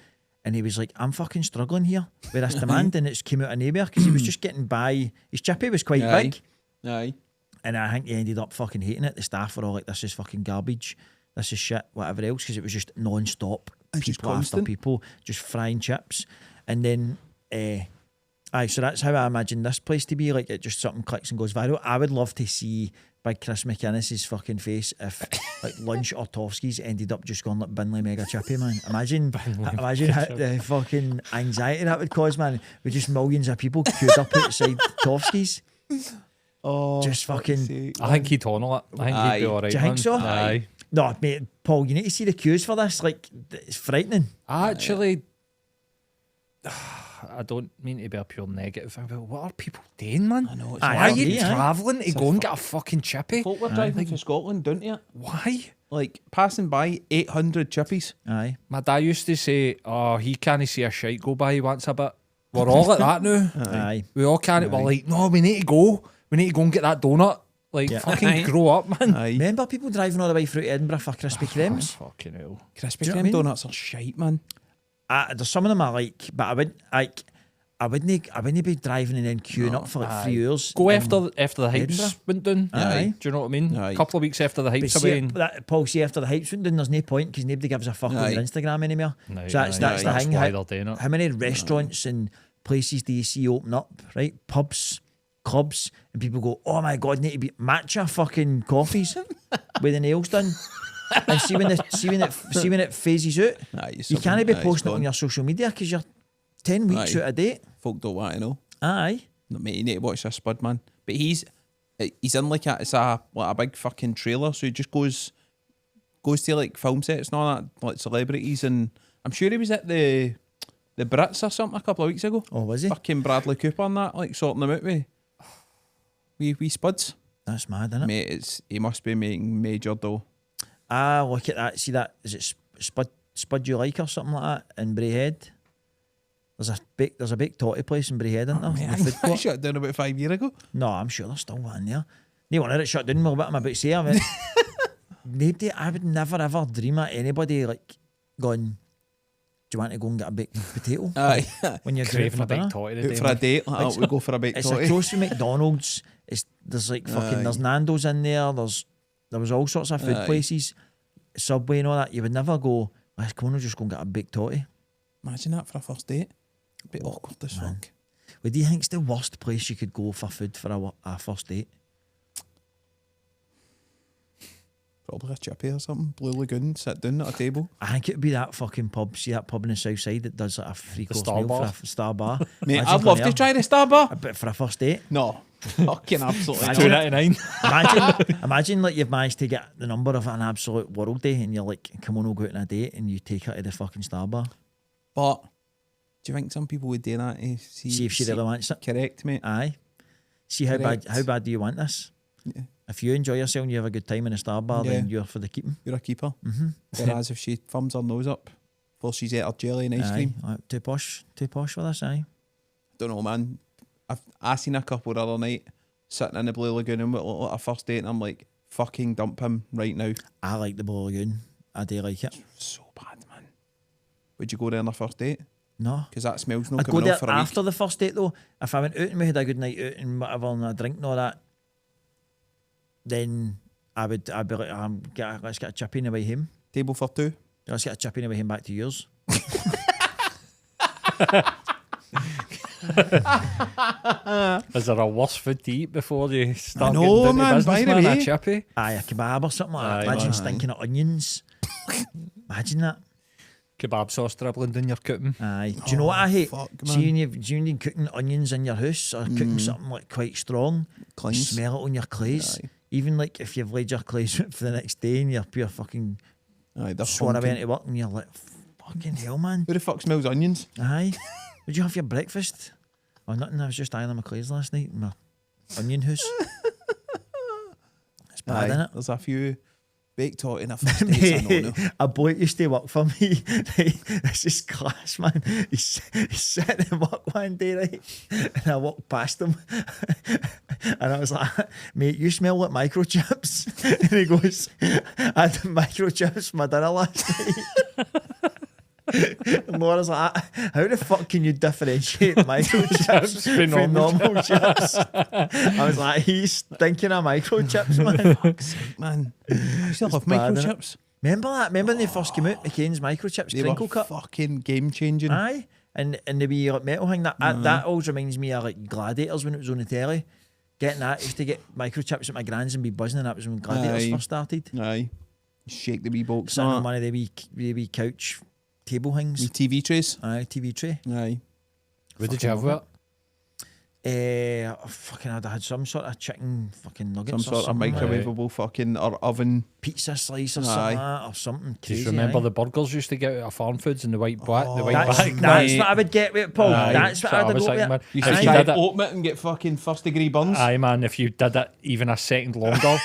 And he was like, I'm fucking struggling here with this demand, and it's came out of nowhere because he was just getting by. His chippy was quite big. Aye. And I think he ended up fucking hating it. The staff were all like, this is fucking garbage. This is shit, whatever else, because it was just non-stop. It's just People after constant. people, just frying chips. And then, so that's how I imagine this place to be. Like, it just something clicks and goes viral. I would love to see big Chris McInnes's fucking face if like lunch or Tovskis ended up just going like Binley Mega Chippy, man. Imagine the fucking anxiety that would cause, man. With just millions of people queued up outside Tovskis. Oh, Just fucking. I think he'd honour it. I think he'd be alright. Do you think so? Aye. No, mate, Paul, you need to see the queues for this. Like, it's frightening. Actually, I don't mean to be a pure negative thing, but what are people doing, man? I know, it's Why Aye, are you yeah. travelling to go and get a fucking chippy? Folk were driving to Scotland, don't you? Why? Like passing by 800 chippies. Aye. My dad used to say, oh, he can't see a shite go by once a bit. We're all like that now. Aye. We all can't. We're like, no, we need to go. We need to go and get that donut. Like, fucking grow up, man. Aye. Remember people driving all the way through to Edinburgh for Krispy Kremes? Fucking hell. Krispy Do you know what Kreme I mean? donuts are shite, man. There's some of them I like, but I wouldn't be driving and then queuing up for like 3 hours. Go in after the hypes Edinburgh. went down. Aye. Do you know what I mean? Aye. A couple of weeks after the But hype's see, away. Paul, see, after the hype's went down, there's no point because nobody gives a fuck on Aye. their Instagram anymore. No, So that's the thing. why How, they're doing it. how many restaurants and places do you see open up, right? Pubs, clubs, and people go, oh my God, need to be matcha fucking coffees with the nails done. And see when it phases out, Aye, you can't be it's posting it on gone. your social media because you're 10 weeks Aye. out of date. Folk don't want to know. Aye. No, mate, you need to watch this Spud, man. But he's in like a big fucking trailer, so he just goes to like film sets and all that, like celebrities, and I'm sure he was at the Brits or something a couple of weeks ago. Oh, was he? Fucking Bradley Cooper and that, like sorting them out with wee Spuds. That's mad, isn't it? Mate, he must be making major dough. Ah, look at that. See that? Is it Spud You Like or something like that in Braehead? There's a big totty place in Braehead, isn't there? Mate, The food I court. shut down about 5 years ago. No, I'm sure there's still one there. No one had it shut down. Well, what I'm about to say, I mean, nobody. I would never ever dream of anybody like going, do you want to go and get a baked potato? Aye. When you're Craving for a big dinner? totty Out today, for a man. date, like, It's- we go for a big It's totty. across from McDonald's. There's like fucking Aye. there's Nando's in there. There was all sorts of food Aye. places, Subway and all that. You would never go, let's come on, we'll just go and get a baked totty. Imagine that for a first date. A bit awkward as man. fuck. What do you think's the worst place you could go for food for a first date? Probably a chippy or something. Blue Lagoon, sit down at a table. I think it'd be that fucking pub. See that pub in the south side that does like a free course Star meal Bar? for a Star Bar. Mate, Imagine I'd love going to try the Star Bar. there, but for a first date. No. Fucking absolutely Imagine not. $2.99. Imagine like you've managed to get the number of an absolute world day, and you're like, come on, we'll go out on a date, and you take her to the fucking Star Bar. But do you think some people would do that to See if she really wants it. Correct, mate. Aye. See how Correct. bad do you want this? Yeah. If you enjoy yourself and you have a good time in a Star Bar, then you're for the keeping. You're a keeper. Whereas if she thumbs her nose up before she's ate her jelly and ice cream. Aye. Too posh for this, aye. Don't know, man. I seen a couple the other night sitting in the Blue Lagoon and with a first date, and I'm like, fucking dump him right now. I like the Blue Lagoon. I do like it. So bad, man. Would you go there on a first date? No. Because that smell's not I'd go coming there off for a after week. the first date though. If I went out and we had a good night out and whatever and a drink and all that, then I'd be like, let's get a chippy on the way home. Table for two. Let's get a chippy on the way home back to yours. Is there a worse food to eat before you start know, getting down man, to business, by the man? way. A chippy? Aye, a kebab or something like that. Aye, Imagine man. stinking of onions. Imagine that. Kebab sauce dribbling down your cooking. Aye. Do you know what I hate? fuck, See man. when you're cooking onions in your house or cooking something like quite strong, you Cleanse. smell it on your clays. Aye. Even like if you've laid your clays for the next day and you're pure fucking Aye, they're swan away funky. into work and you're like, fucking hell, man. Who the fuck smells onions? Aye. Did you have your breakfast? Oh, nothing. I was just ironing my clays last night in my onion house. It's bad, Aye, innit? there's a few baked hot in a first date. Mate, a boy used to work for me. This is class, man. He's sitting in work one day, right? And I walked past him and I was like, mate, you smell like microchips. And he goes, I had microchips for my dinner last night. And Laura's like, how the fuck can you differentiate microchips from from normal normal chips? I was like, he's thinking of microchips, man. Man, I still love bad, innit? microchips. Remember that? Remember when they first came out, McCain's microchips They crinkle were cut? fucking game changing. Aye. And the wee like metal thing, that always reminds me of like Gladiators when it was on the telly. Getting that, I used to get microchips at my gran's and be buzzing, and that was when Gladiators Aye. first started. Aye, shake the wee box. Sitting on That. one of the wee couch table Wee things. TV trays. Aye, TV tray. Aye. What did you have with it? I had some sort of chicken fucking nuggets. Some or sort of something like that. microwavable fucking or oven. Pizza slice or Aye. something like that, or something Do you crazy. remember aye. the burgers used to get out of Farm Foods in the white bag? The white That's, bag. that's mate. what I would get with it, Paul. Aye, That's what so I I would was go thinking, man. with. You If should you try did to it- open it and get fucking first degree burns. Aye, man, if you did it even a second longer,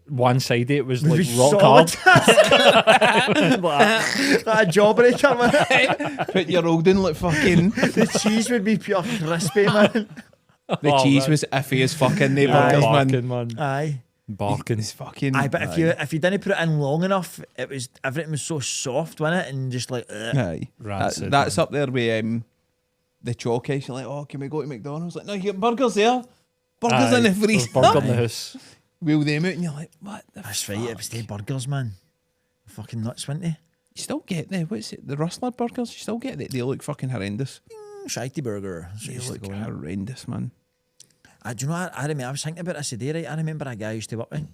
one side of it was like Be rock solid. hard. That a jawbreaker, man. Put your old in like fucking. The cheese would be pure crispy, man. The Oh, cheese man. was iffy as fucking they Aye. burgers, man. Barking, man. Aye. Barking. It's fucking. Aye, but if you didn't put it in long enough, it was everything was so soft, wasn't it? And just like Aye. Rancid, That's man. up there with the chalkies. You're like, oh, can we go to McDonald's? Like, no, you got burgers there. Burgers in the There's freezer. burger in the house. Wheel them out and you're like, what the that's fuck? right. It was the burgers, man. Fucking nuts, weren't they? You still get what's it, the Rustler burgers? You still get they look fucking horrendous. Shitey burger. That's what They used to look go in. horrendous, man. Do you know? I remember. I was thinking about this today, right? I remember a guy I used to work with,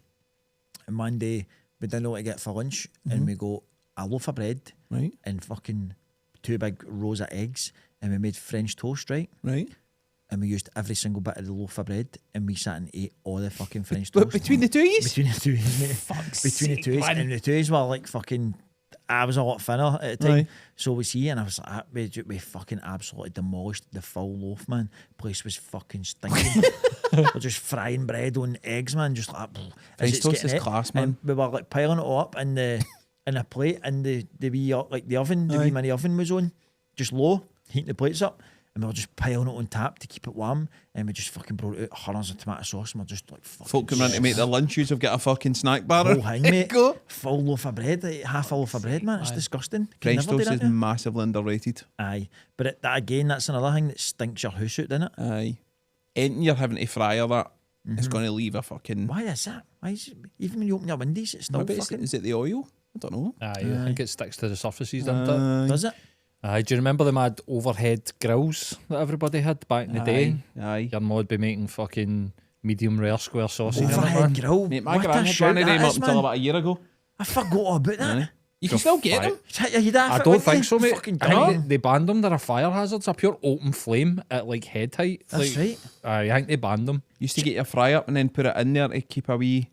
and one day we didn't know what to get for lunch, and we go a loaf of bread Right, and fucking 2 big rows of eggs, and we made French toast, right? right. And we used every single bit of the loaf of bread, and we sat and ate all the fucking French But toast. between the two of yous? Between the two, mate. Fuck's Between the sake, two, man. and the two were like fucking. I was a lot thinner at the time, Aye. so we see, and I was like, we fucking absolutely demolished the full loaf, man. Place was fucking stinking. We're just frying bread on eggs, man. Just like French it's toast getting is it. class, man. And we were like piling it all up in a plate, and the wee like the oven, the Aye. wee mini oven was on, just low, heating the plates up. And we were just piling it on tap to keep it warm, and we just fucking brought out hundreds of tomato sauce, and we're just like fucking. Folk come around to make their lunch, you've got a fucking snack bar. whole thing, mate. Go. Full loaf of bread, like, half a loaf of bread, man. It's disgusting. Could French never do toast that is now. massively underrated. Aye, but that again, that's another thing that stinks your house out, doesn't it? Aye. Anything you're having to fry or that, it's going to leave a fucking. Why is that? Why is it, even when you open your windows, it's still Maybe fucking. is it the oil? I don't know. Aye, I think it sticks to the surfaces, doesn't it? Does it? Aye, do you remember the mad overhead grills that everybody had back in the day? Aye. Your mum would be making fucking medium rare square sausage. in it, Overhead man. grill. Mate, my What a gran had shout one of that them up is, until man. about a year ago. I forgot all about that. Aye. You can still get them. I don't think so, mate. Fucking I think they banned them. They're a fire hazard. It's a pure open flame at like head height. That's like, right. I think they banned them. Used to get your fry up and then put it in there to keep a wee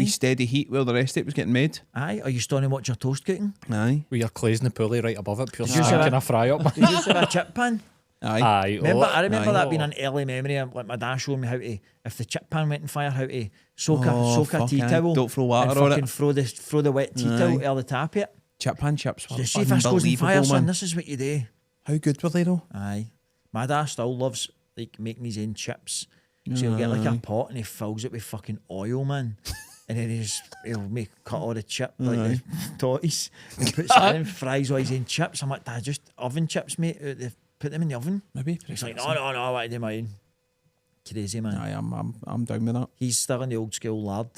steady heat while the rest of it was getting made. Aye, are you starting to watch your toast cooking? Aye. With your clays in the pulley right above it, pure Did you say stinking that? a fry up. Did you used to have a chip pan? Aye. Aye. I remember aye. that being an early memory. Like my dad showed me how to, if the chip pan went on fire, how to soak a fuck tea aye. towel. Don't throw water and on fucking it. throw the wet tea towel out of the tap of it. Chip pan chips were You see if this goes on unbelievable, fire, son, man. this is what you do. How good were they though? Aye. My dad still loves like making his own chips. So he'll get like a pot and he fills it with fucking oil, man. And then he'll make cut all the chip like the totties and puts it in, fries all his own chips. I'm like, Dad, just oven chips, mate. They put them in the oven. Maybe. He's like, no, I want to do mine. Crazy, man. Aye, I'm down with that. He's still in the old school lard.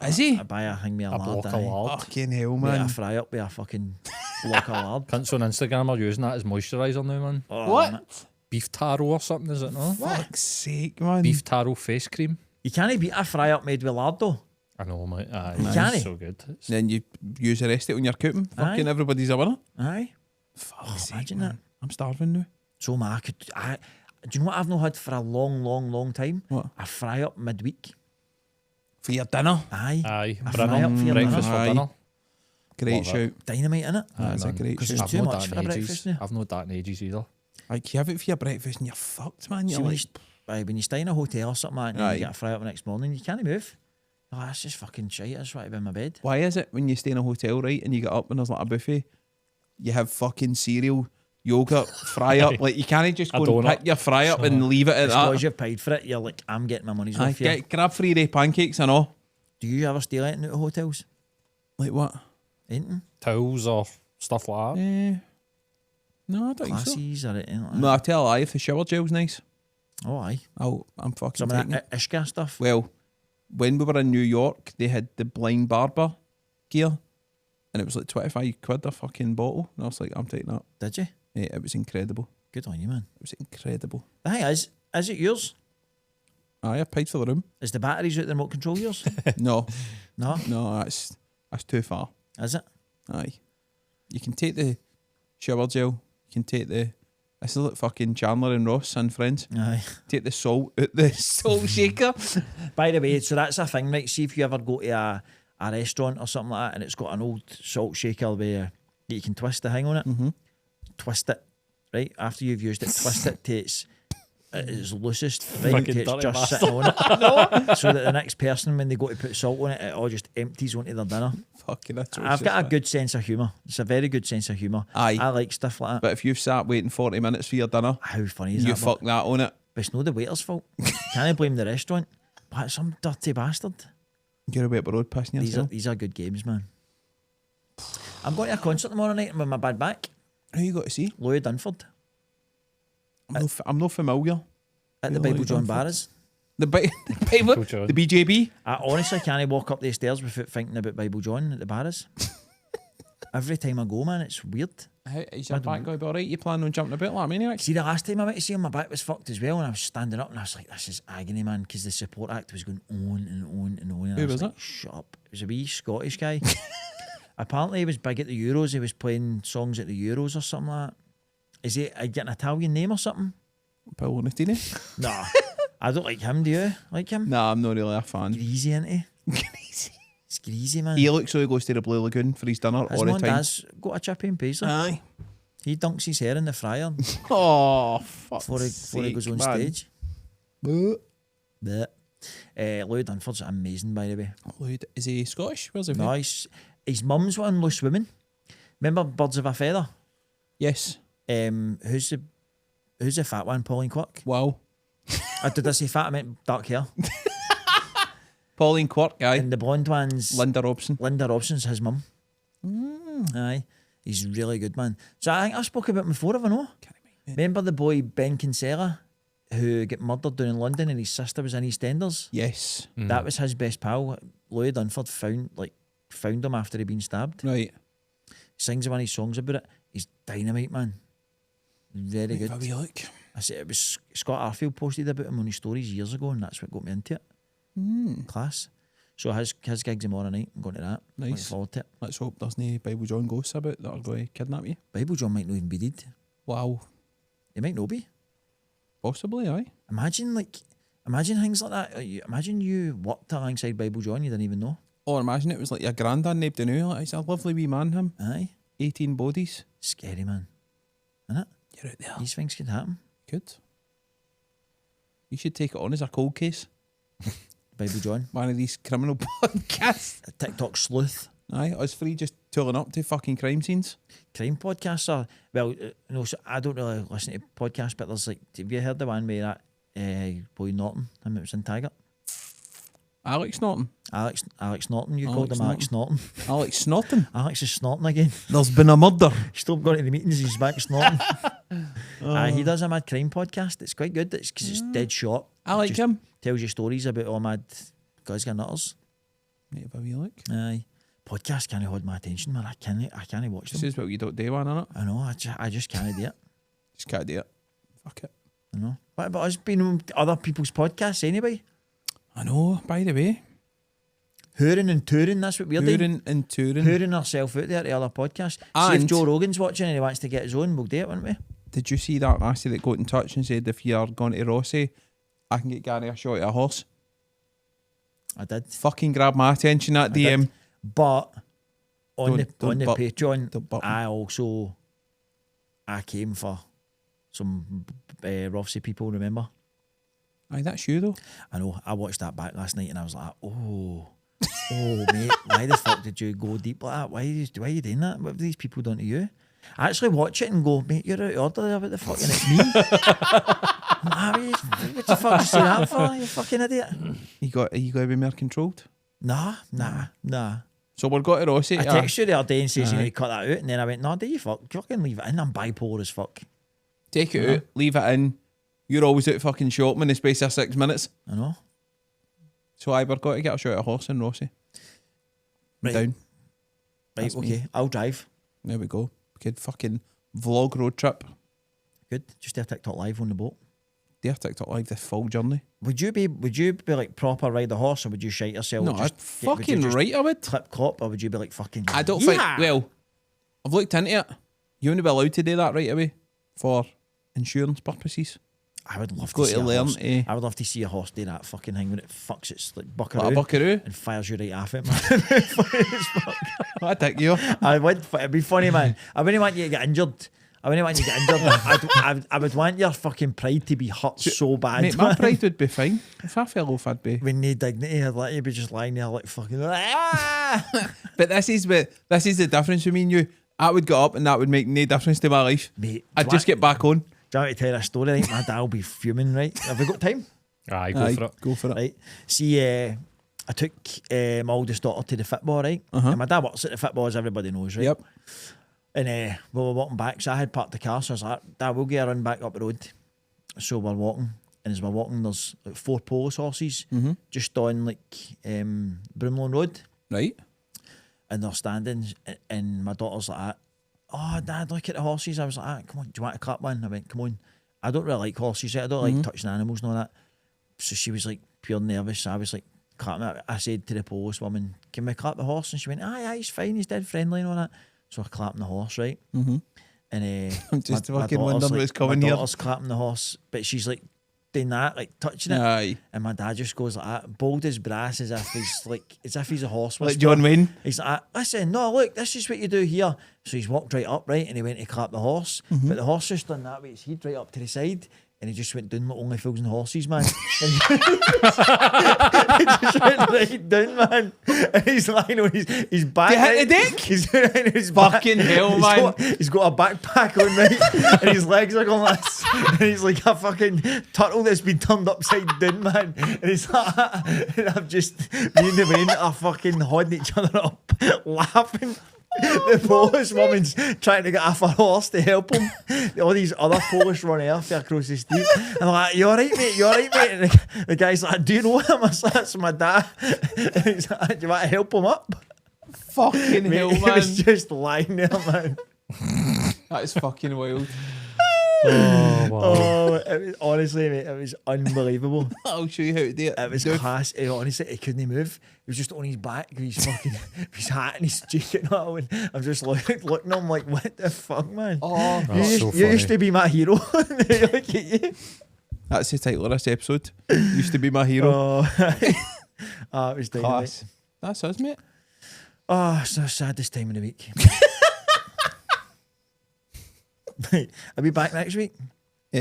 Is he? Buy a thing with a lard. block of aye. lard. Fucking hell, Mate, man. a fry up with a fucking block of lard. Cunts on Instagram are using that as moisturiser now, man. Oh, What? man. Beef taro or something, is it no? Fuck's sake, man. Beef taro face cream. You can't beat a fry up made with lard though. I know, mate. Aye, Can it's he? so good. It's- Then you use the rest of it when you're cooking. Fucking everybody's a winner. Aye. Fuck's sake, imagine man. that. I'm starving now. So man, do you know what I've not had for a long time? What? A fry up midweek. For your dinner. Aye. Aye, A fry up Brennan, for your breakfast dinner. for Aye. dinner. Great Love it. shout. Dynamite in it. That's a man. great 'Cause shout. it's I've too not much done for a ages. breakfast now. I've not done ages either. Like, you have it for your breakfast and you're fucked, man. See, You're when, like, when you stay in a hotel or something like that and Aye. you get a fry up the next morning, you can't move. Oh, that's just fucking shite. I just want to be in my bed. why is it when you stay in a hotel, right, and you get up and there's like a buffet, you have fucking cereal, yogurt, fry up? Like, you can't just A go and donut. pick your fry up and leave it at It's that. because you've paid for it. You're like, I'm getting my money's Aye, worth here. grab 3 day pancakes and all. Do you ever stay out in the hotels? Like what? Anything? Towels or stuff like that. No, I don't think so. Classes or anything like that? No, I tell a lie, if the shower gel's nice, Oh, aye. I'm fucking Some of taking it. that Ishka stuff. Well, when we were in New York, they had the blind barber gear, and it was like 25 quid a fucking bottle. And I was like, I'm taking that. Did you? Yeah, it was incredible. Good on you, man. It was incredible. The thing is it yours? Aye, I paid for the room. Is the batteries out the remote control yours? No, No? no, that's too far. Is it? Aye. You can take the shower gel, you can take the... This is like fucking Chandler and Ross and Friends. Aye. Take the salt out the salt shaker. By the way, so that's a thing, right? See if you ever go to a restaurant or something like that and it's got an old salt shaker where you can twist the thing on it. Twist it, right? After you've used it, twist it to its loosest, right? Fucking Till it's dirty just sitting on it. So that the next person, when they go to put salt on it, it all just empties onto their dinner. Fucking atrocious. I've got a that. good sense of humour. It's a very good sense of humour. Aye. I like stuff like that. But if you've sat waiting 40 minutes for your dinner, How funny is you that? fuck that on it, But it's not the waiter's fault. Can't blame the restaurant. But it's some dirty bastard. you're away up the road pissing yourself. These are good games, man. I'm going to a concert tomorrow night with my bad back. Who you got to see? Lloyd Dunford I'm not familiar. at the Yeah, Bible Lloyd John Dunford. Barras. The Bible, John. the BJB. I honestly can't walk up the stairs without thinking about Bible John at the Barras. Every time I go, man, it's weird. How, is your back going to be alright? You planning on jumping about like me anyway? See, the last time I went to see him, my back was fucked as well, and I was standing up and I was like, this is agony, man, because the support act was going on and on and on. And Who I was like, it? Shut up. It was a wee Scottish guy. Apparently, he was big at the Euros. He was playing songs at the Euros or something like that. Is he got an Italian name or something? Paolo Nutini? Nah. I don't like him, do you? Like him? Nah, I'm not really a fan. Greasy, isn't he? It's greasy, man. He looks so he goes to the Blue Lagoon for his dinner His all the mum time. does got a chippy and paisley. Aye. He dunks his hair in the fryer Oh, fuck. before he goes on stage. But Lloyd Dunford's amazing, by the way. Lloyd, is he Scottish? Where's he from? Nice. His mum's one Loose Women. Remember Birds of a Feather? Yes. Who's the fat one? Pauline Quirk. Wow. Did I say fat? I meant dark hair. Pauline Quirk, aye. And the blonde one's Linda Robson. Linda Robson's his mum. Aye. He's really good, man. So I think I spoke about him before, have I know? Remember the boy Ben Kinsella who got murdered down in London and his sister was in EastEnders? Yes. That was his best pal. Lloyd Dunford found him after he'd been stabbed. Right. Sings one of his songs about it. He's dynamite, man. Very good. Have a wee look. I said it was Scott Arfield posted about him on his stories years ago, and that's what got me into it. Class. So his gig's tomorrow night. I'm going to that. Looking Nice. forward to it. Let's hope there's no Bible John ghosts about that are going to kidnap you. Bible John might not even be dead. Wow. He might not be. Possibly, aye. Imagine things like that. Imagine you worked alongside Bible John, you didn't even know. Or imagine it was like your granddad named knew. Like, he's a lovely wee man, him. Aye. 18 bodies. Scary, man. Isn't it? You're out there. These things could happen. Good. You should take it on as a cold case. Bible John. One of these criminal podcasts. A TikTok sleuth. Aye, us three just tooling up to fucking crime scenes. Crime podcasts are, well, no, so I don't really listen to podcasts, but there's like, have you heard the one with that boy Norton? Him that was in Tiger? Alex Norton. Alex Norton, you Alex called him Alex Norton. Alex Snorton. Alex is snorting again. There's been a murder. Stop going to the meetings, he's back snorting. He does a mad crime podcast. It's quite good. It's because it's dead short. I like Just him. Tells you stories about all mad guys getting nutters. Mate, have a wee look. Aye. Podcasts can't hold my attention, man. I can't watch This them. is what you don't do one, innit? I know. I just can't do it. Just can't do it. Fuck it. I know. What about us being on other people's podcasts anyway? I know, by the way. Hooring and touring, that's what we're doing. Hooring and touring. Hooring ourselves out there to other podcasts. See if And- Joe Rogan's watching and he wants to get his own, we'll do it, won't we? Did you see that lassie that got in touch and said if you're going to Rossi, I can get Gary a shot at a horse? I did. Fucking grab my attention at DM. But on Don't the butt- Patreon, don't butt me. I came for some Rossi people, remember? Aye, that's you though. I know. I watched that back last night and I was like, oh, mate, why the fuck did you go deep like that? Why are you doing that? What have these people done to you? I actually watch it and go, mate, you're out of order there. What the fuck? And it's me. What the fuck you say that for? You fucking idiot. You got to be more controlled. Nah. So we're going to Rossi. I text you the other day and says you Aye. need to cut that out, and then I went, no, do you fucking leave it in? I'm bipolar as fuck. Take it out, leave it in. You're always out fucking shopping in the space of 6 minutes. I know. So we're going to get a shot at a horse in Rossi. Right. Down. Right, That's okay. me. I'll drive. There we go. Kid fucking vlog road trip. Good. Just do a TikTok live on the boat. Dare TikTok live the full journey. Would you be like proper ride a horse, or would you shite yourself? No, Just I'd fucking right I would. clip clop, or would you be like fucking? I don't yeah! think. Well, I've looked into it. You wouldn't be allowed to do that right away for insurance purposes. I would love Got to see to a learn horse. to- I would love to see a horse do that fucking thing when it fucks its like Like a buckaroo buckaroo. and fires you right off it, man. Funny as fuck. I think you. I would. It'd be funny, man. I wouldn't want you to get injured. But I would want your fucking pride to be hurt so bad. Mate, my man. pride would be fine. If I fell off, I'd be. With no dignity, I'd let you be just lying there like fucking. Ah! But this is the difference between me and you. I would get up and that would make no difference to my life. Mate, I'd just get back on. Do you want me to tell you a story? Right? My dad will be fuming, right? Have we got time? Aye, go Aye, for it. Go for it. Right. See, I took my oldest daughter to the football, right? And my dad works at the football, as everybody knows, right? Yep. And we were walking back, so I had parked the car, so I was like, Dad, we'll get a run back up the road. So we're walking, and as we're walking, there's like 4 police horses just on like Broomlawn Road, Right. and they're standing, and my daughter's like, oh, Dad, look at the horses. I was like, come on, do you want to clap one? I went, come on. I don't really like horses, I don't like touching animals and all that. So she was like pure nervous. I was like clapping it. I said to the police woman, can we clap the horse? And she went, aye, he's fine, he's dead friendly and all that. So I clapped the horse, right? And I'm just my fucking daughter's wondering what's coming my here. daughter's clapping the horse, but she's like doing that, like touching it. Aye. And my dad just goes like that, bold as brass, as if he's a horse Like whisperer. John Wayne. He's like, listen, no, look, this is what you do here. So he's walked right up, right, and he went to clap the horse. But the horse just done that with his head right up to the side, and he just went down like only fools and horses, man. And he just went right down, man. And he's lying on his back. Did he hit right? the deck? He's lying on his Fucking back. hell, man. He's got a backpack on, right? And his legs are going like this. And he's like a fucking turtle that's been turned upside down, man. And he's like, and I'm just, me and the man are fucking holding each other up, laughing. The Polish woman's trying to get off her horse to help him. All these other Polish run after across the street. I'm like, you alright, mate? You alright, mate? And the guy's like, do you know him? I said, that's my dad. And he's like, do you want to help him up? Fucking Mate, hell, he man. was just lying there, man. That is fucking wild. Oh, wow. Oh, it was, honestly, mate, it was unbelievable. I'll show you how to do it. It was class. Honestly, he couldn't move. He was just on his back with his fucking his hat and his jacket and all. And I'm just looking at him like, what the fuck, man? Oh, That's so you used funny. to be my hero. Look at you. that's the title of this episode. Used to be my hero. Oh, it was dynamite. Class. That's us, mate. Oh, it's the saddest time of the week. I'll be back next week. We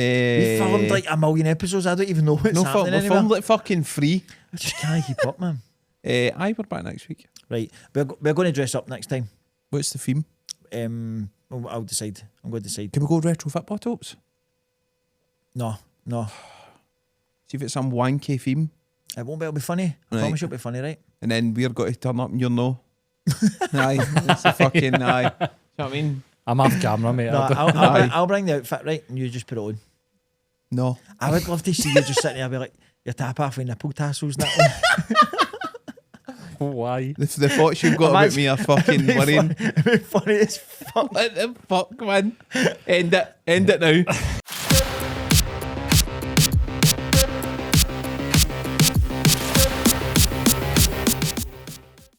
filmed like a million episodes. I don't even know what's no, happening we anymore. filmed like fucking free. I just can't keep up, man. Aye, we're back next week. Right, we're going to dress up next time. What's the theme? I'll decide. I'm going to decide. Can we go retro football tops? No. See if it's some wanky theme. It won't be. It'll be funny. I Right. promise it'll be funny, right? And then we're going to turn up and you're no. Aye, it's a fucking aye. You know what I mean? I'm off camera, mate. No, I'll bring the outfit, right? And you just put it on. No. I would love to see you just sitting there and be like, your tap half with nipple tassels and that one. Why? The thoughts you've got about me are fucking worrying. It'd be funny as fuck. What the fuck, man? End it now.